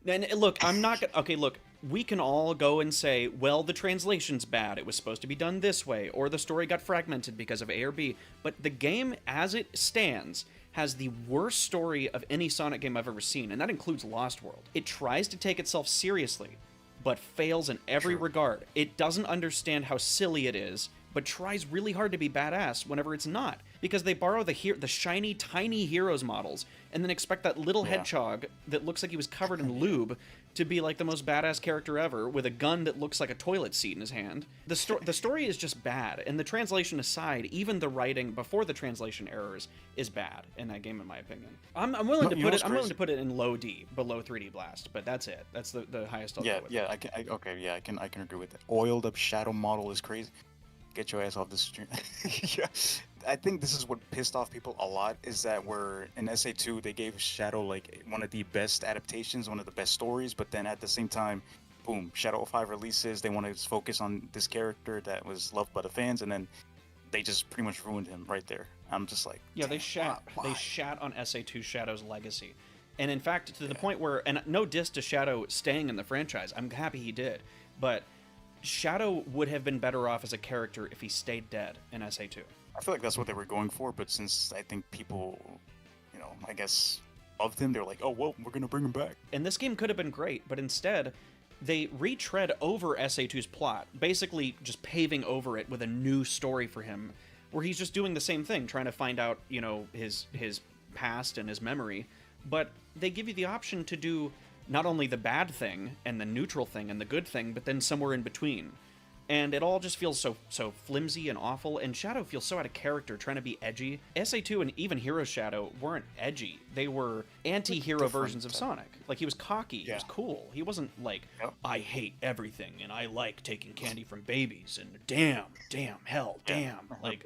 And look, I'm not gonna. Okay, look, we can all go and say, well, the translation's bad. It was supposed to be done this way, or the story got fragmented because of A or B. But the game, as it stands, has the worst story of any Sonic game I've ever seen, and that includes Lost World. It tries to take itself seriously, but fails in every regard. It doesn't understand how silly it is, but tries really hard to be badass whenever it's not. Because they borrow the shiny, tiny Heroes models, and then expect that little hedgehog that looks like he was covered in lube to be like the most badass character ever, with a gun that looks like a toilet seat in his hand. The story is just bad, and the translation aside, even the writing before the translation errors is bad in that game, in my opinion. I'm willing to put it. I'm willing to put it in low D, below 3D Blast, but that's it. That's the highest I'll go with. I can agree with that. Oiled up shadow model is crazy. Get your ass off the stream. Yeah, I think this is what pissed off people a lot, is that we're in SA2 they gave Shadow like one of the best adaptations, one of the best stories, but then at the same time, boom, Shadow 05 releases, they want to focus on this character that was loved by the fans, and then they just pretty much ruined him right there. I'm just like, yeah, they shat on SA2 Shadow's legacy. And in fact, to the point where, and no diss to Shadow staying in the franchise, I'm happy he did, but Shadow would have been better off as a character if he stayed dead in SA2. I feel like that's what they were going for, but since I think people, you know, I guess loved him, they're like, oh, well, we're going to bring him back. And this game could have been great, but instead, they retread over SA2's plot, basically just paving over it with a new story for him, where he's just doing the same thing, trying to find out, you know, his past and his memory, but they give you the option to do not only the bad thing and the neutral thing and the good thing, but then somewhere in between. And it all just feels so flimsy and awful, and Shadow feels so out of character trying to be edgy. SA2 and even Hero Shadow weren't edgy. They were anti-hero versions of Sonic. Like, he was cocky, he was cool. He wasn't like, I hate everything, and I like taking candy from babies, and damn, hell, damn. Like,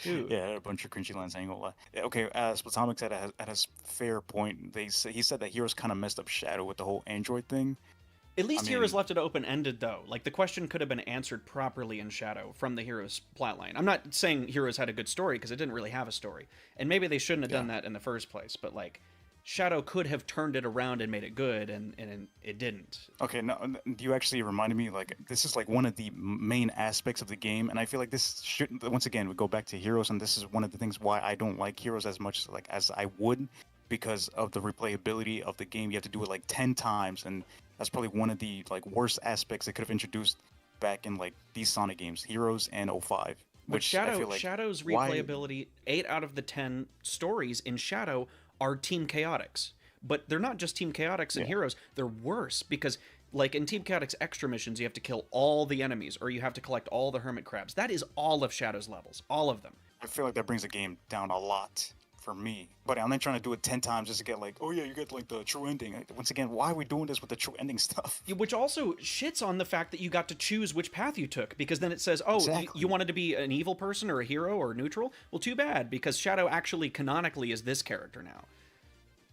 dude. Yeah, a bunch of cringy lines, I ain't gonna lie. Yeah, okay, Splatomic said at his fair point, he said that Heroes kind of messed up Shadow with the whole Android thing. At least Heroes left it open-ended, though. Like, the question could have been answered properly in Shadow from the Heroes plotline. I'm not saying Heroes had a good story, because it didn't really have a story. And maybe they shouldn't have done that in the first place, but, like, Shadow could have turned it around and made it good, and it didn't. Okay, now, you actually reminded me, like, this is, like, one of the main aspects of the game, and I feel like this shouldn't, once again, we go back to Heroes, and this is one of the things why I don't like Heroes as much, like, as I would, because of the replayability of the game. You have to do it, like, 10 times, and that's probably one of the like worst aspects they could have introduced back in like these Sonic games, Heroes and 05. But which I feel like Shadow's why- replayability, 8 out of the 10 stories in Shadow are Team Chaotix. But they're not just Team Chaotix and Heroes, they're worse because, like, in Team Chaotix extra missions, you have to kill all the enemies or you have to collect all the hermit crabs. That is all of Shadow's levels, all of them. I feel like that brings the game down a lot for me. But I'm not trying to do it 10 times just to get like, oh yeah, you get like the true ending. Once again, why are we doing this with the true ending stuff? Which also shits on the fact that you got to choose which path you took, because then it says, oh, Exactly. you wanted to be an evil person or a hero or neutral? Well, too bad, because Shadow actually canonically is this character now.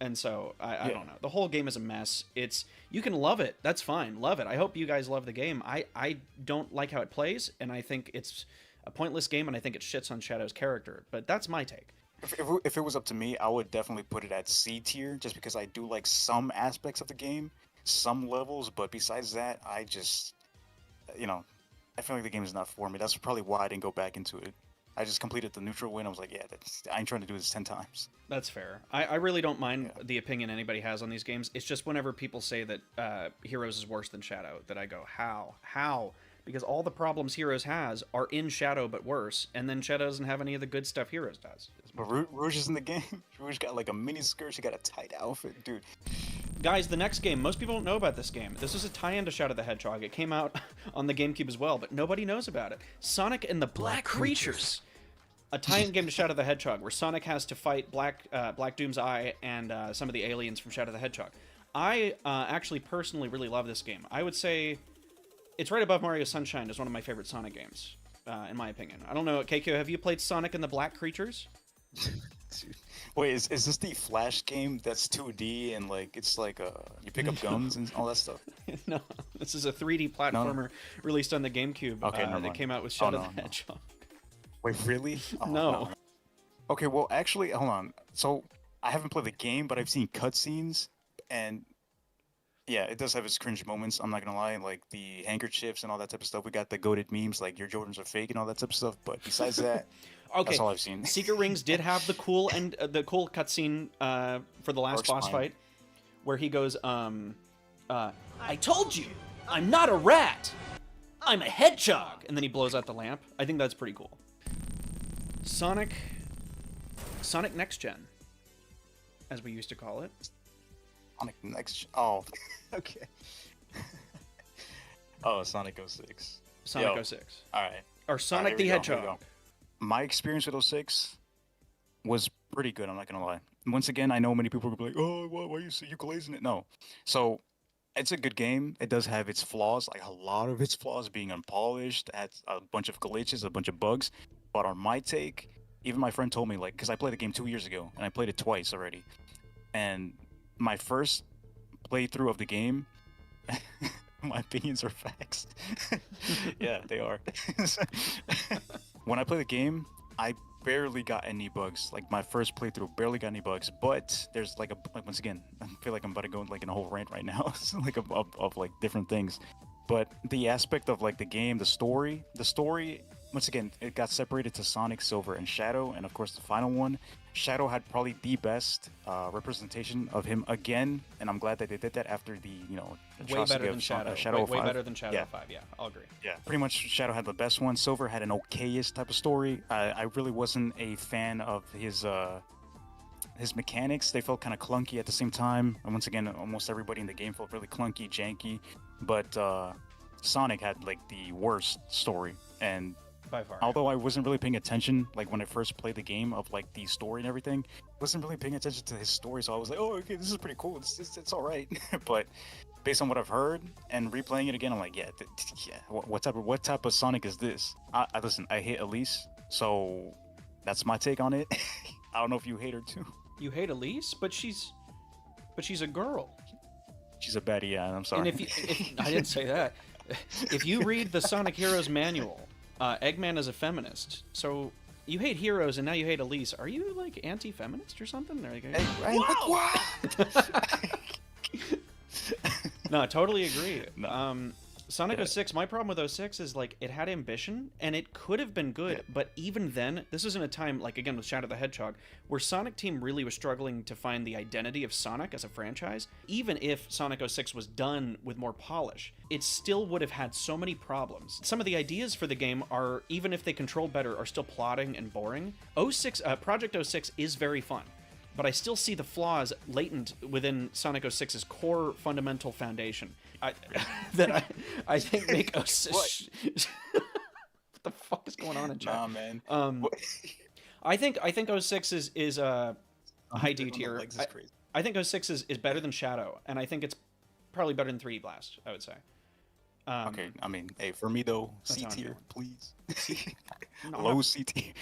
And so, I don't know. The whole game is a mess. You can love it. That's fine. Love it. I hope you guys love the game. I don't like how it plays, and I think it's a pointless game, and I think it shits on Shadow's character. But that's my take. If it was up to me, I would definitely put it at C tier, just because I do like some aspects of the game, some levels, but besides that, I just, I feel like the game is not for me. That's probably why I didn't go back into it. I just completed the neutral win. I was like, yeah, I ain't trying to do this 10 times. That's fair. I really don't mind the opinion anybody has on these games. It's just whenever people say that Heroes is worse than Shadow, that I go, how? How? Because all the problems Heroes has are in Shadow but worse, and then Shadow doesn't have any of the good stuff Heroes does. But Rouge is in the game. Rouge got like a mini skirt. She got a tight outfit, dude. Guys, the next game, most people don't know about this game. This is a tie-in to Shadow the Hedgehog. It came out on the GameCube as well, but nobody knows about it. Sonic and the Black Creatures. A tie-in game to Shadow the Hedgehog, where Sonic has to fight Black Doom's Eye and some of the aliens from Shadow the Hedgehog. I actually personally really love this game. I would say it's right above Mario Sunshine as one of my favorite Sonic games, in my opinion. I don't know, KKO, have you played Sonic and the Black Creatures? Wait, is this the Flash game that's 2D and like it's like you pick up guns and all that stuff? No, this is a 3D platformer released on the GameCube that came out with Shadow the Hedgehog. Wait, really? Oh, No. Okay, well, actually, hold on. So, I haven't played the game, but I've seen cutscenes, and yeah, it does have its cringe moments. I'm not gonna lie, like the handkerchiefs and all that type of stuff. We got the goated memes, like your Jordans are fake and all that type of stuff. But besides that, that's all I've seen. Secret Rings did have the cool cutscene for the last boss fight, where he goes, I told you, I'm not a rat, I'm a hedgehog, and then he blows out the lamp. I think that's pretty cool. Sonic Next Gen, as we used to call it. Sonic Next. Oh, okay. Oh, Sonic 06. Sonic 06. All right. Or Sonic the Hedgehog. My experience with 06 was pretty good. I'm not gonna lie. Once again, I know many people are gonna be like, "Oh, why you glazing it?" No. So, it's a good game. It does have its flaws, like a lot of its flaws being unpolished, has a bunch of glitches, a bunch of bugs. But on my take, even my friend told me, like, because I played the game 2 years ago, and I played it twice already. And my first playthrough of the game, my opinions are facts. Yeah, they are. When I play the game, I barely got any bugs. Like, my first playthrough, barely got any bugs. But there's, like, once again, I feel like I'm about to go, like, in a whole rant right now. Like, of, like, different things. But the aspect of, like, the game, the story, once again, it got separated to Sonic, Silver, and Shadow, and of course the final one. Shadow had probably the best representation of him again, and I'm glad that they did that after the Way better than Shadow. Way better than Shadow 5. Yeah, I'll agree. Yeah, pretty much Shadow had the best one. Silver had an okayish type of story. I really wasn't a fan of his mechanics. They felt kind of clunky at the same time. And once again, almost everybody in the game felt really clunky, janky. But Sonic had like the worst story, and by far. Although I wasn't really paying attention, like when I first played the game of like the story and everything, wasn't really paying attention to his story. So I was like, oh, okay, this is pretty cool. It's all right. But based on what I've heard and replaying it again, I'm like, yeah. What type of Sonic is this? Listen, I hate Elise, so that's my take on it. I don't know if you hate her too. You hate Elise, but she's a girl. She's a baddie. Yeah, I'm sorry. And if I didn't say that. If you read the Sonic Heroes manual, Eggman is a feminist. So you hate Heroes and now you hate Elise. Are you like anti-feminist or something? Or like, what? No, I totally agree. No. Sonic Yeah. 06, my problem with 06 is, like, it had ambition, and it could have been good, but even then, this was in a time, like, again, with Shadow the Hedgehog, where Sonic Team really was struggling to find the identity of Sonic as a franchise. Even if Sonic 06 was done with more polish, it still would have had so many problems. Some of the ideas for the game are, even if they controlled better, are still plotting and boring. Project 06 is very fun, but I still see the flaws latent within Sonic 06's core fundamental foundation. I think make 06. What the fuck is going on in chat? Nah, man. I think 06 is a high D tier. Legs is crazy. I think 06 is better than Shadow, and I think it's probably better than 3D Blast, I would say. Okay, I mean, hey, for me though, That's C how I'm tier, feeling. please. No, Low C tier.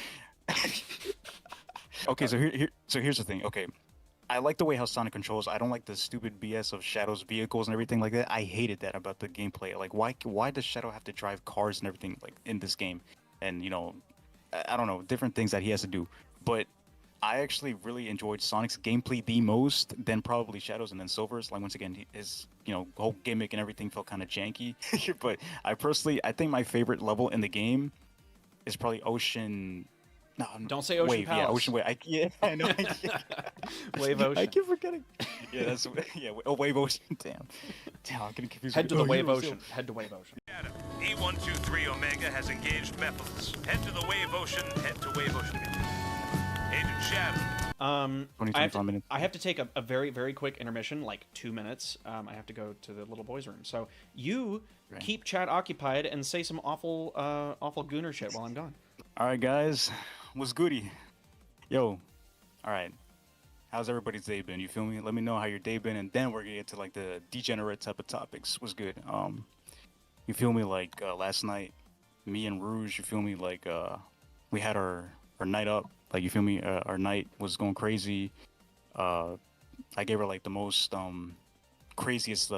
Okay, so here's the thing. Okay, I like the way how Sonic controls. I don't like the stupid BS of Shadow's vehicles and everything like that. I hated that about the gameplay. Like, why does Shadow have to drive cars and everything like in this game? And you know, I don't know, different things that he has to do. But I actually really enjoyed Sonic's gameplay the most, then probably Shadow's, and then Silver's. Like, once again, his whole gimmick and everything felt kind of janky. But I think my favorite level in the game is probably Ocean. No, don't say Ocean Wave. Palace. Yeah, Ocean Wave. I know. Wave Ocean. I keep forgetting. Yeah, that's Wave Ocean. Damn, I'm getting confused. Head to the Wave Ocean. Head to Wave Ocean. E123 Omega has engaged Mephiles. Head to the Wave Ocean. Head to Wave Ocean. Agent Shadow. 25 minutes. I have to take a very, very quick intermission, like 2 minutes. I have to go to the little boys' room. So you keep chat occupied and say some awful gooner shit while I'm gone. All right, guys. What's goody? Yo. All right. How's everybody's day been? You feel me? Let me know how your day been, and then we're gonna get to like the degenerate type of topics. What's good? You feel me? Like last night, me and Rouge. You feel me? Like we had our night up. Like, you feel me? Our night was going crazy. I gave her like the most craziest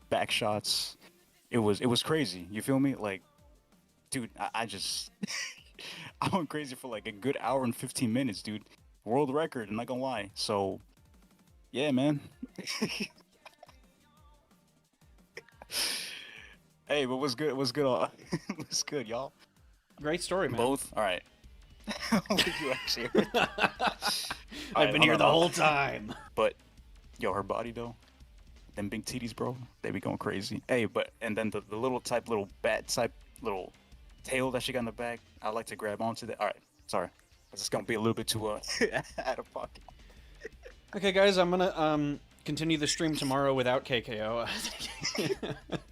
back shots. It was crazy. You feel me? Like, dude, I just I went crazy for like a good hour and 15 minutes, dude. World record, I'm not gonna lie. So, yeah, man. Hey, but what's good? What's good? What's good, y'all? Great story, man. Both? All right. You actually heard that. I've been here the whole time. But, yo, her body, though. Them big titties, bro. They be going crazy. hey, and then the little bat type little tail that she got in the back. I like to grab onto that. All right. Sorry. This is going to be a little bit too out of pocket. Okay, guys, I'm going to continue the stream tomorrow without KKO.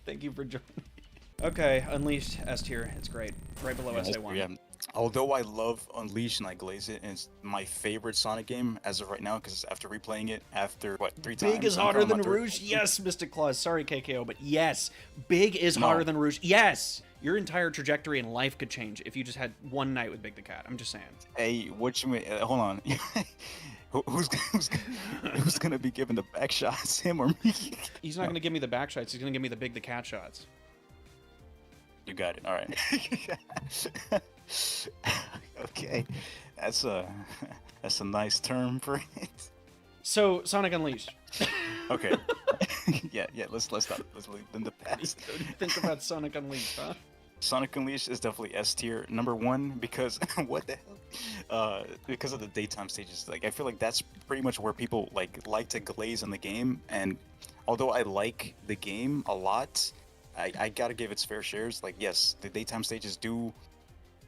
Thank you for joining. Okay, Unleashed S tier. It's great. Right below SA1. Yeah. Although I love Unleashed and I glaze it, and it's my favorite Sonic game as of right now, because after replaying it after, 3 times? Big is hotter than Rouge? Yes, Mystic Claus. Sorry, KKO, but yes. Big is hotter than Rouge. Yes! Your entire trajectory in life could change if you just had one night with Big the Cat. I'm just saying. Hey, what you mean? Hold on. Who's gonna be giving the back shots, him or me? He's not gonna give me the back shots. He's gonna give me the Big the Cat shots. You got it. All right. Okay, that's a nice term for it. So, Sonic Unleashed. Okay. yeah. Let's stop. Let's leave in the past. What do you think about Sonic Unleashed, huh? Sonic Unleashed is definitely S tier. Number one, because what the hell? Because of the daytime stages. Like, I feel like that's pretty much where people like to glaze on the game. And although I like the game a lot, I gotta give its fair shares. Like, yes, the daytime stages do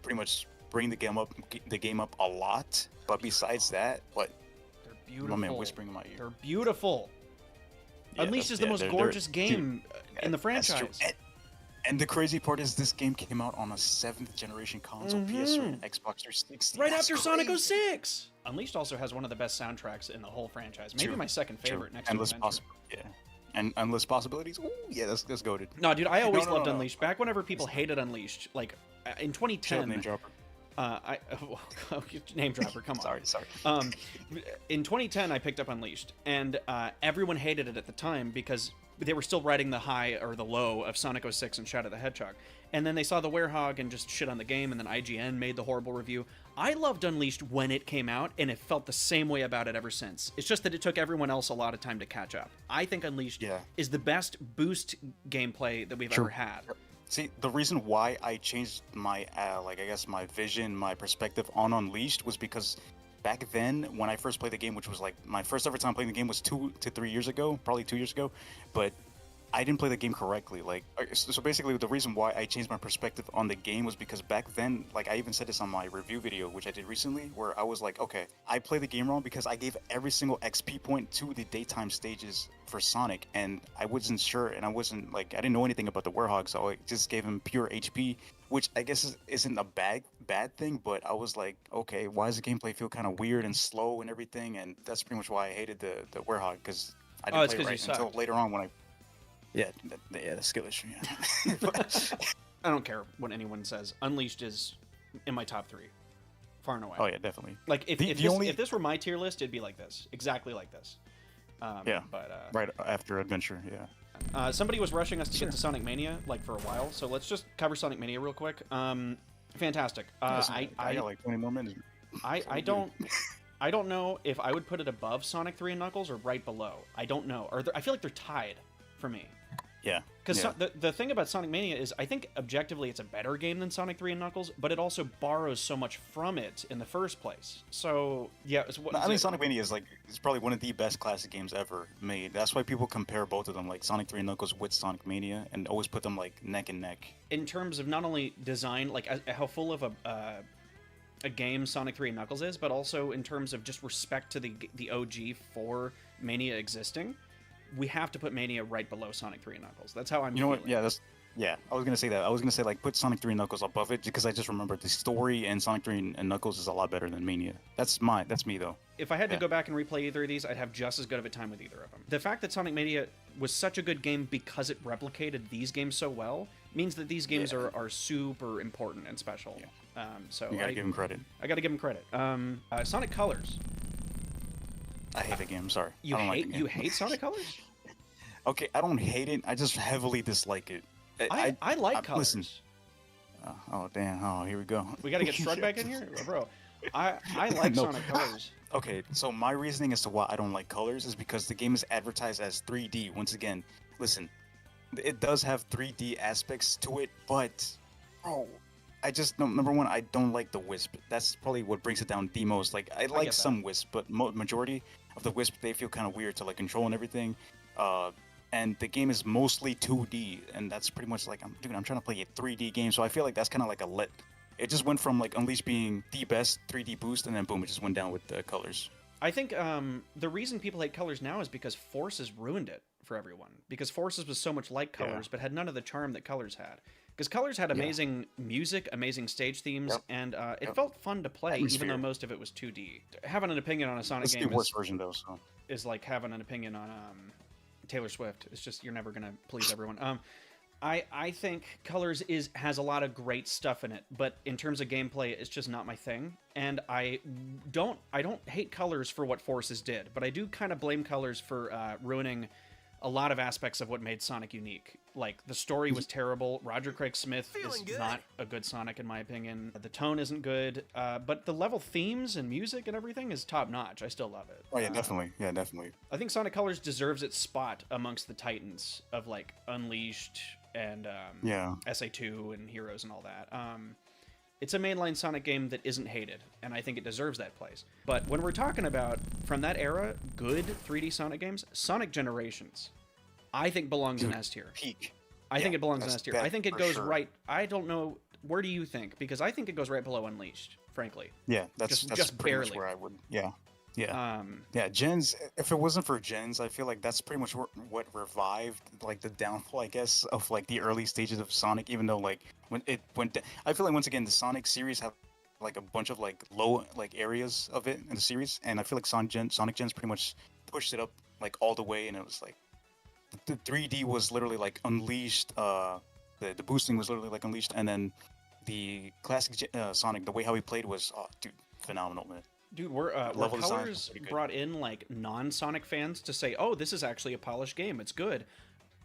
pretty much bring the game up a lot. But besides that, what? They're beautiful. My man whispering in my ear. They're beautiful. Yeah, Unleashed is the most gorgeous game in the franchise. And the crazy part is this game came out on a 7th generation console, PS3, and Xbox 360. Right after Sonic 06. Unleashed also has one of the best soundtracks in the whole franchise. Maybe my second favorite next to Adventure. And Endless Possibilities. Ooh, yeah, that's goated. No, dude, I always loved Unleashed. Back whenever people hated Unleashed, like in 2010. Name dropper. Name dropper, come on. Sorry. In 2010, I picked up Unleashed, and everyone hated it at the time because they were still riding the high or the low of Sonic 06 and Shadow the Hedgehog. And then they saw the Werehog and just shit on the game, and then IGN made the horrible review. I loved Unleashed when it came out, and it felt the same way about it ever since. It's just that it took everyone else a lot of time to catch up. I think Unleashed is the best boost gameplay that we've ever had. See, the reason why I changed my, like, I guess my vision, my perspective on Unleashed was because back then, when I first played the game, which was like my first ever time playing the game was 2 to 3 years ago, probably 2 years ago, but I didn't play the game correctly. Like, so basically, the reason why I changed my perspective on the game was because back then, like, I even said this on my review video, which I did recently, where I was like, okay, I play the game wrong because I gave every single XP point to the daytime stages for Sonic, and I wasn't sure, and I wasn't like, I didn't know anything about the Werehog, so I just gave him pure HP, which I guess isn't a bad thing, but I was like, okay, why does the gameplay feel kind of weird and slow and everything? And that's pretty much why I hated the Werehog, because I didn't play it right until later on when I. Yeah, the skill issue. Yeah. I don't care what anyone says. Unleashed is in my top 3, far and away. Oh yeah, definitely. Like if this were my tier list, it'd be like this, exactly like this. Yeah. But right after Adventure, yeah. Somebody was rushing us to get to Sonic Mania like for a while, so let's just cover Sonic Mania real quick. Fantastic. I got like 20 more minutes. I don't know if I would put it above Sonic 3 and Knuckles or right below. I don't know. I feel like they're tied for me. Yeah. Because the thing about Sonic Mania is, I think objectively it's a better game than Sonic 3 and Knuckles, but it also borrows so much from it in the first place. So yeah, I mean, Sonic Mania is it's probably one of the best classic games ever made. That's why people compare both of them, like Sonic 3 and Knuckles with Sonic Mania, and always put them like neck and neck. In terms of not only design, like how full of a game Sonic 3 and Knuckles is, but also in terms of just respect to the OG for Mania existing. We have to put Mania right below Sonic 3 and Knuckles. That's how I'm. You know what? Yeah, I was gonna say that. I was gonna say like put Sonic 3 and Knuckles above it because I just remember the story and Sonic 3 and Knuckles is a lot better than Mania. That's me though. If I had to go back and replay either of these, I'd have just as good of a time with either of them. The fact that Sonic Mania was such a good game because it replicated these games so well means that these games are super important and special. Yeah. So you gotta give him credit. I gotta give him credit. Sonic Colors. I hate the game. I'm sorry. You I don't like the game. You hate Sonic Colors? Okay, I don't hate it. I just heavily dislike it. I like Colors. Listen. Oh damn! Oh, here we go. We got to get Shrug back in here, bro. I like No. Sonic Colors. Okay, so my reasoning as to why I don't like Colors is because the game is advertised as 3D. Once again, listen, it does have 3D aspects to it, but I just number one, I don't like the Wisp. That's probably what brings it down the most. Like I like some Wisp, but majority of the Wisp they feel kind of weird to like control and everything. And the game is mostly 2D, and that's pretty much like, I'm trying to play a 3D game, so I feel like that's kind of like it just went from like Unleashed being the best 3D boost, and then boom, it just went down with the Colors. I think the reason people hate Colors now is because Forces ruined it for everyone. Because Forces was so much like Colors, but had none of the charm that Colors had. Because Colors had amazing music, amazing stage themes, and it felt fun to play, even though most of it was 2D. Having an opinion on a Sonic game the worst version though, so is like having an opinion on Taylor Swift. It's just, you're never gonna please everyone. I think Colors has a lot of great stuff in it, but in terms of gameplay, it's just not my thing. And I don't hate Colors for what Forces did, but I do kind of blame Colors for ruining a lot of aspects of what made Sonic unique. Like, the story was terrible. Roger Craig Smith is not a good Sonic, in my opinion. The tone isn't good, but the level themes and music and everything is top-notch. I still love it. Oh, yeah, definitely. Yeah, definitely. I think Sonic Colors deserves its spot amongst the titans of, like, Unleashed and SA2 and Heroes and all that. It's a mainline Sonic game that isn't hated, and I think it deserves that place. But when we're talking about, from that era, good 3D Sonic games, Sonic Generations, I think belongs in S tier. Peak. I think it belongs in S tier. I think it goes sure. right. I don't know. Where do you think? Because I think it goes right below Unleashed, frankly. Yeah, that's just pretty barely much where I would. Yeah. Yeah, Gens. If it wasn't for Gens, I feel like that's pretty much what revived like the downfall, I guess, of like the early stages of Sonic. Even though like when it went, I feel like once again the Sonic series have like a bunch of like low like areas of it in the series, and I feel like Sonic Gens pretty much pushed it up like all the way, and it was like the 3D was literally like Unleashed. The boosting was literally like Unleashed, and then the classic Sonic, the way how he played was, oh, dude, phenomenal, man. Dude, were Colors brought in like non-Sonic fans to say, oh, this is actually a polished game, it's good.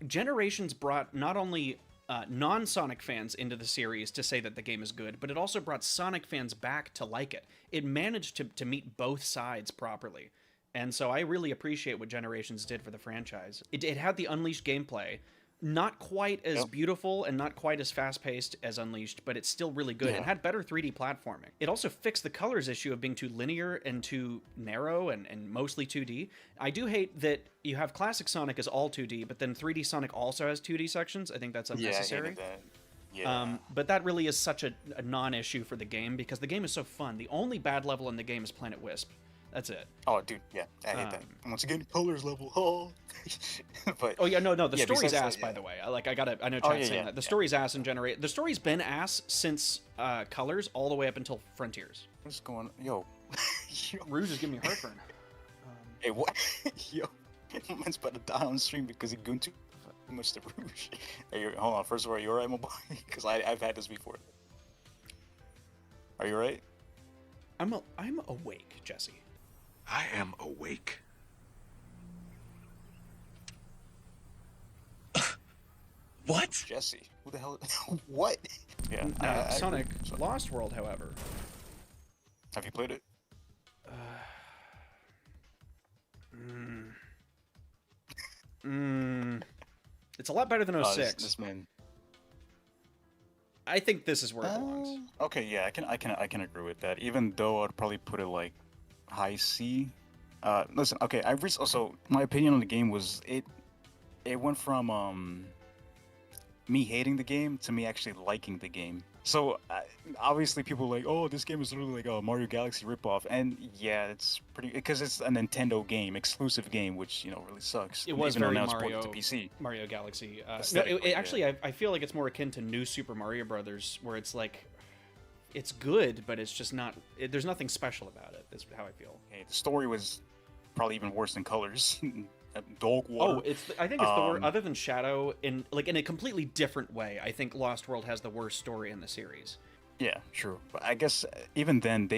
Generations brought not only non-Sonic fans into the series to say that the game is good, but it also brought Sonic fans back to like it. It managed to meet both sides properly. And so I really appreciate what Generations did for the franchise. It had the Unleashed gameplay, Not quite as beautiful and not quite as fast-paced as Unleashed, but it's still really good. It had better 3D platforming. It also fixed the colors issue of being too linear and too narrow and mostly 2D. I do hate that you have classic Sonic as all 2D, but then 3D Sonic also has 2D sections. I think that's unnecessary. Yeah, I hated that. Yeah. But that really is such a non-issue for the game because the game is so fun. The only bad level in the game is Planet Wisp. That's it. Oh, dude, yeah, I hate that. Once again, colors level. Oh. But oh yeah, no, the story's ass. By the way, I know Chad's saying that the story's ass and the story's been ass since Colors all the way up until Frontiers. What's going on? Yo. Rouge is giving me heartburn. Hey, what? Yo, man's about to die on stream because he gooned too much to Rouge. Hold on, first of all, are you alright, my boy? Because I've had this before. Are you alright? I'm awake, Jesse. I am awake. What? Jesse, who the hell? What? Yeah. Sonic Lost World, however. Have you played it? It's a lot better than 06. This man. I think this is where it belongs. Okay, yeah, I can agree with that. Even though I'd probably put it like high C. Listen, okay, also my opinion on the game was it went from me hating the game to me actually liking the game. So obviously people are like, oh, this game is literally like a Mario Galaxy ripoff, and yeah, it's pretty because it's a Nintendo game, exclusive game, which really sucks. It was even very though now Mario, it's ported to PC. Mario Galaxy. Aesthetically, actually, I feel like it's more akin to New Super Mario Brothers, where it's like, it's good, but it's just not. There's nothing special about it. Is how I feel. Okay, the story was probably even worse than Colors. Dog water. Oh, I think it's the worst. Other than Shadow, in a completely different way. I think Lost World has the worst story in the series. Yeah, true. But I guess even then,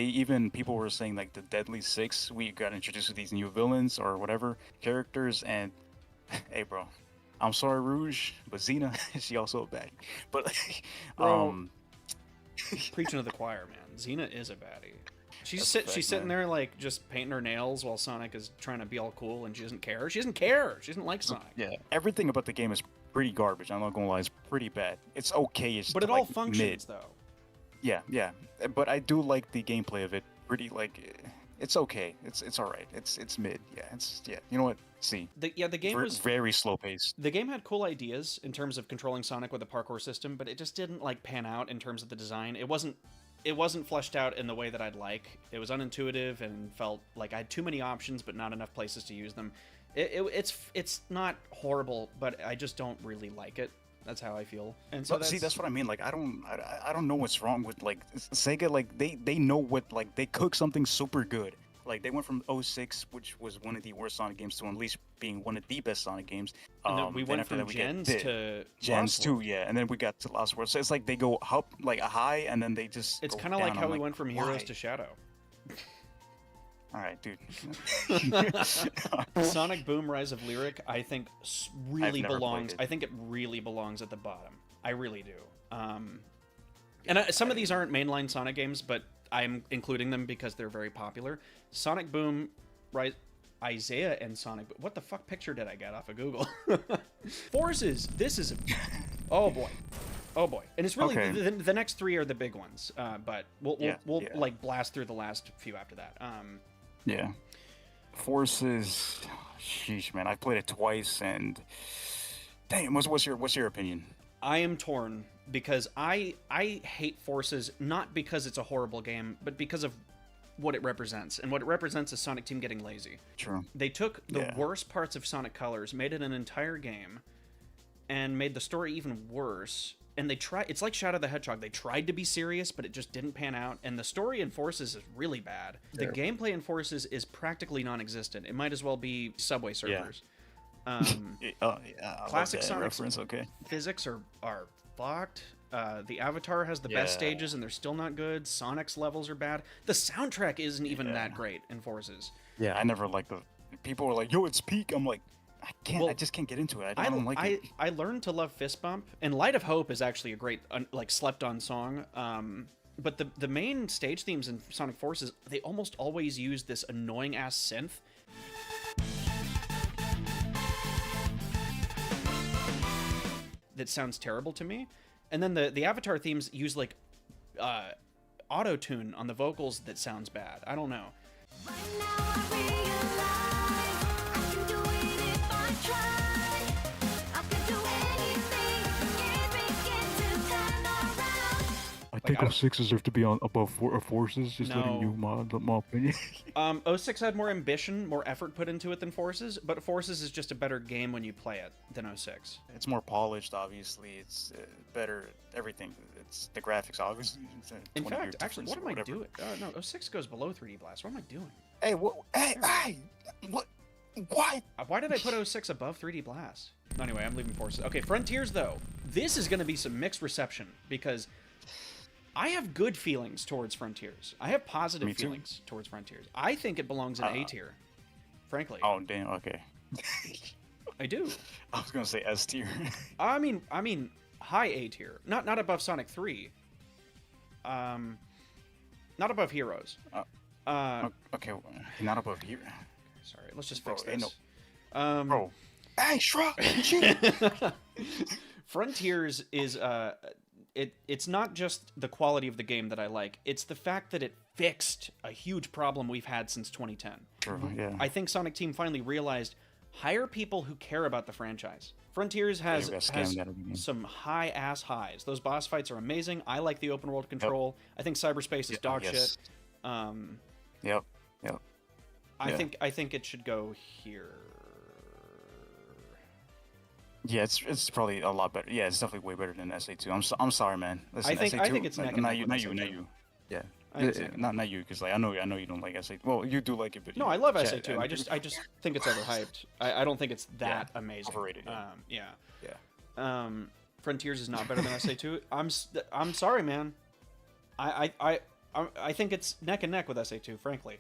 people were saying like the Deadly Six. We got introduced to these new villains or whatever characters, and hey, bro, I'm sorry, Rouge, but Xena, she also a baddie. But preaching to the choir, man. Xena is a baddie. She's sitting there like just painting her nails while Sonic is trying to be all cool, and she doesn't care. She doesn't care. She doesn't like Sonic. Yeah, everything about the game is pretty garbage. I'm not gonna lie, it's pretty bad. It's okay, but it all functions though. Yeah, but I do like the gameplay of it. Pretty it's okay. It's all right. It's mid. Yeah, You know what? See. The game was very slow paced. The game had cool ideas in terms of controlling Sonic with a parkour system, but it just didn't like pan out in terms of the design. It wasn't fleshed out in the way that I'd like. It was unintuitive and felt like I had too many options, but not enough places to use them. It's not horrible, but I just don't really like it. That's how I feel. And so that's what I mean. Like I don't know what's wrong with like Sega. Like they know what, like they cook something super good. Like they went from 06, which was one of the worst Sonic games, to Unleashed being one of the best Sonic games. And then we went from Gens to Gens 2, yeah, and then we got to Lost World. So it's like they go up like a high, and then they just. It's kind of like how we went from Heroes to Shadow. All right, dude. Sonic Boom: Rise of Lyric, I think really belongs. I think it really belongs at the bottom. I really do. Some of these aren't mainline Sonic games, but I'm including them because they're very popular. Sonic Boom, Rise, Isaiah, and Sonic. What the fuck picture did I get off of Google? Forces. This is. Oh boy. And it's really the next three are the big ones. But we'll like blast through the last few after that. Yeah. Forces. Sheesh, man. I played it twice, and damn. What's your opinion? I am torn because I hate Forces, not because it's a horrible game, but because of what it represents. And what it represents is Sonic Team getting lazy. True. They took the worst parts of Sonic Colors, made it an entire game, and made the story even worse. And it's like Shadow the Hedgehog. They tried to be serious, but it just didn't pan out. And the story in Forces is really bad. The gameplay in Forces is practically non-existent. It might as well be Subway Surfers. Classic Sonic reference, physics are fucked. The Avatar has the best stages, and they're still not good. Sonic's levels are bad. The soundtrack isn't even that great in Forces. Yeah, I never liked the. People were like, "Yo, it's peak." I'm like, I can't. Well, I just can't get into it. I don't like it. I learned to love Fist Bump, and Light of Hope is actually a great slept-on song. But the main stage themes in Sonic Forces, they almost always use this annoying ass synth. that sounds terrible to me. And then the Avatar themes use like auto tune on the vocals that sounds bad. I don't know. Right now I realize I can do it if I try. I can do anything. Get me into turn around. I think 06 deserves to be on above Forces. Just letting you my opinion. 06 had more ambition, more effort put into it than Forces, but Forces is just a better game when you play it than 06. It's more polished, obviously. It's better. Everything. It's the graphics, obviously. It's a In 20-year fact, actually, what difference am or I doing? No, 06 goes below 3D Blast. What am I doing? Hey, what? Hey, what? Why? Why did I put 06 above 3D Blast? Anyway, I'm leaving Forces. Okay, Frontiers, though. This is going to be some mixed reception, because I have good feelings towards Frontiers. I have positive Me too. feelings towards Frontiers. I think it belongs in A tier, frankly. Oh, damn. Okay. I do. I was gonna say S tier. I mean, high A tier. Not above Sonic 3. Not above Heroes. Okay, not above here. Sorry, let's just fix Bro, ain't this. Bro. Hey, Shrug! Frontiers is it's not just the quality of the game that I like, it's the fact that it fixed a huge problem we've had since 2010. Yeah. I think Sonic Team finally realized, hire people who care about the franchise. Frontiers has, you got has scammed out of the game. some high-ass highs. Those boss fights are amazing. I like the open world control. I think cyberspace is dog shit. Yep. I think it should go here. Yeah, it's probably a lot better. Yeah, it's definitely way better than SA2. I'm sorry, man. Listen, I think SA2, it's neck and not neck you, with not you, SA2. not you. Yeah, understand. not you, because like I know you don't like SA2. Well, you do like it, but No, I love SA2. I just think it's overhyped. I don't think it's that amazing. overrated, yeah. Frontiers is not better than SA2. I'm sorry, man. I think it's neck and neck with SA2, frankly.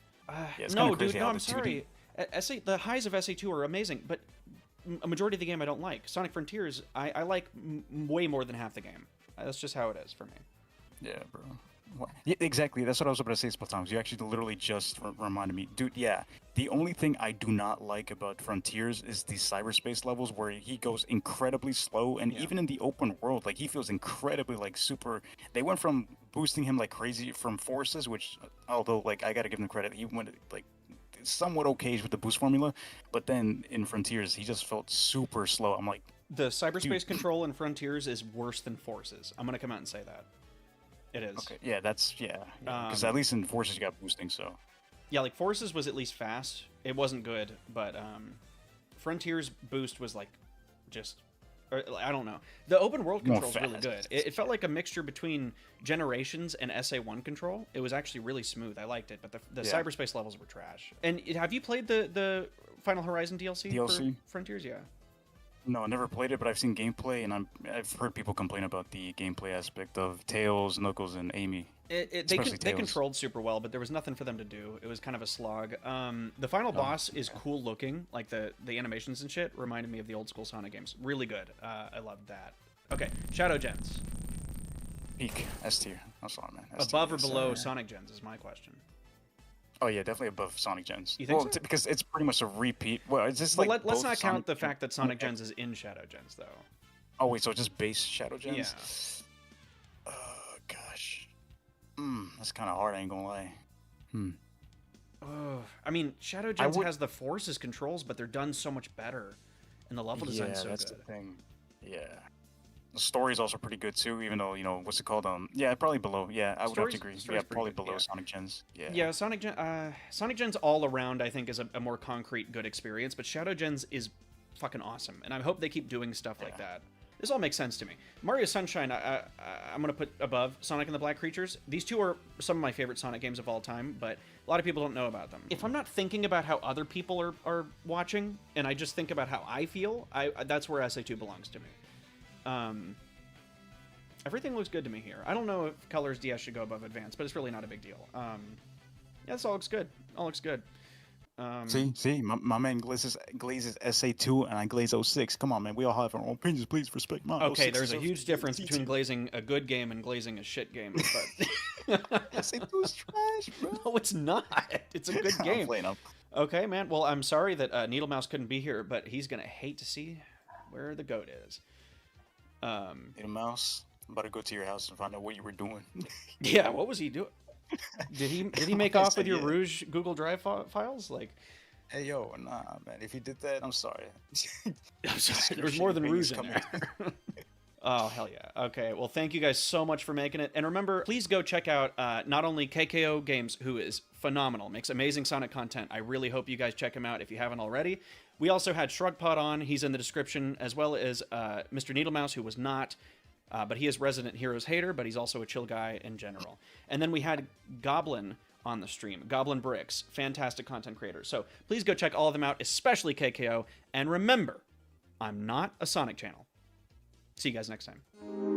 it's No, kinda crazy dude, no, how I'm the 2D sorry. The highs of SA2 are amazing, but a majority of the game I don't like. Sonic Frontiers, I like way more than half the game. That's just how it is for me. Yeah, bro. Yeah, exactly. That's what I was about to say, Splatoons. You actually literally just reminded me. Dude, yeah. The only thing I do not like about Frontiers is the cyberspace levels where he goes incredibly slow. And even in the open world, like, he feels incredibly, like, super... They went from boosting him like crazy from Forces, which, although, like, I gotta give him credit, he went, like, somewhat okay with the boost formula. But then in Frontiers, he just felt super slow. I'm like... The cyberspace control in Frontiers is worse than Forces. I'm going to come out and say that. It is. Okay, yeah, that's... Yeah. Because at least in Forces, you got boosting, so... Yeah, like, Forces was at least fast. It wasn't good, but Frontiers boost was, like, just... I don't know. The open world control is really good. It felt like a mixture between Generations and SA1 control. It was actually really smooth. I liked it, but the cyberspace levels were trash. And have you played the Final Horizon DLC? For Frontiers? Yeah. No, I never played it, but I've seen gameplay, and I've heard people complain about the gameplay aspect of Tails, Knuckles, and Amy. They controlled super well, but there was nothing for them to do. It was kind of a slog. The final boss is cool looking, like the animations and shit reminded me of the old school Sonic games. Really good. I loved that. Okay, Shadow Gens. Peak S tier. That's all, man. Above or below Sonic Gens is my question. Oh yeah, definitely above Sonic Gens. You think so? Because it's pretty much a repeat. Well, it's just like. Let's not count the fact that Sonic Gens is in Shadow Gens, though. Oh wait, so it's just base Shadow Gens? Yeah. Gosh. That's kind of hard. I ain't gonna lie. I mean, Shadow Gens has the Forces controls, but they're done so much better, and the level design's so that's good. the thing. Yeah. The story's also pretty good too, even though, you know, what's it called? Yeah, probably below. Yeah, I would have to agree. Yeah, probably below Sonic Gens. Yeah. Yeah, Sonic Gens all around, I think, is a more concrete, good experience, but Shadow Gens is fucking awesome, and I hope they keep doing stuff like that. This all makes sense to me. Mario Sunshine, I'm going to put above Sonic and the Black Creatures. These two are some of my favorite Sonic games of all time, but a lot of people don't know about them. If I'm not thinking about how other people are watching, and I just think about how I feel, that's where SA2 belongs to me. Everything looks good to me here. I don't know if Colors DS should go above Advanced, but it's really not a big deal. Yeah, this all looks good. All looks good. See, my man glazes SA2 and I glaze 06. Come on, man. We all have our own opinions. Please respect mine. Okay, there's a huge difference between glazing a good game and glazing a shit game. But SA2 is trash, bro. No, it's not. It's a good game. Okay, man. Well, I'm sorry that Needle Mouse couldn't be here, but he's gonna hate to see where the goat is. Hey, Mouse, I'm about to go to your house and find out what you were doing. Yeah, what was he doing? Did he make I off said, with your yeah. Rouge Google Drive files? Like, Hey, yo, nah, man. If you did that, I'm sorry. I'm sorry, Just there's more than shipping is Rouge in coming. there. Oh, hell yeah. Okay, well, thank you guys so much for making it. And remember, please go check out not only KKO Games, who is phenomenal, makes amazing Sonic content. I really hope you guys check him out if you haven't already. We also had ShrugPod on. He's in the description, as well as Mr. Needlemouse, who was not, but he is Resident Heroes hater, but he's also a chill guy in general. And then we had Goblin on the stream, GoblinBricks, fantastic content creator. So please go check all of them out, especially KKO. And remember, I'm not a Sonic channel. See you guys next time.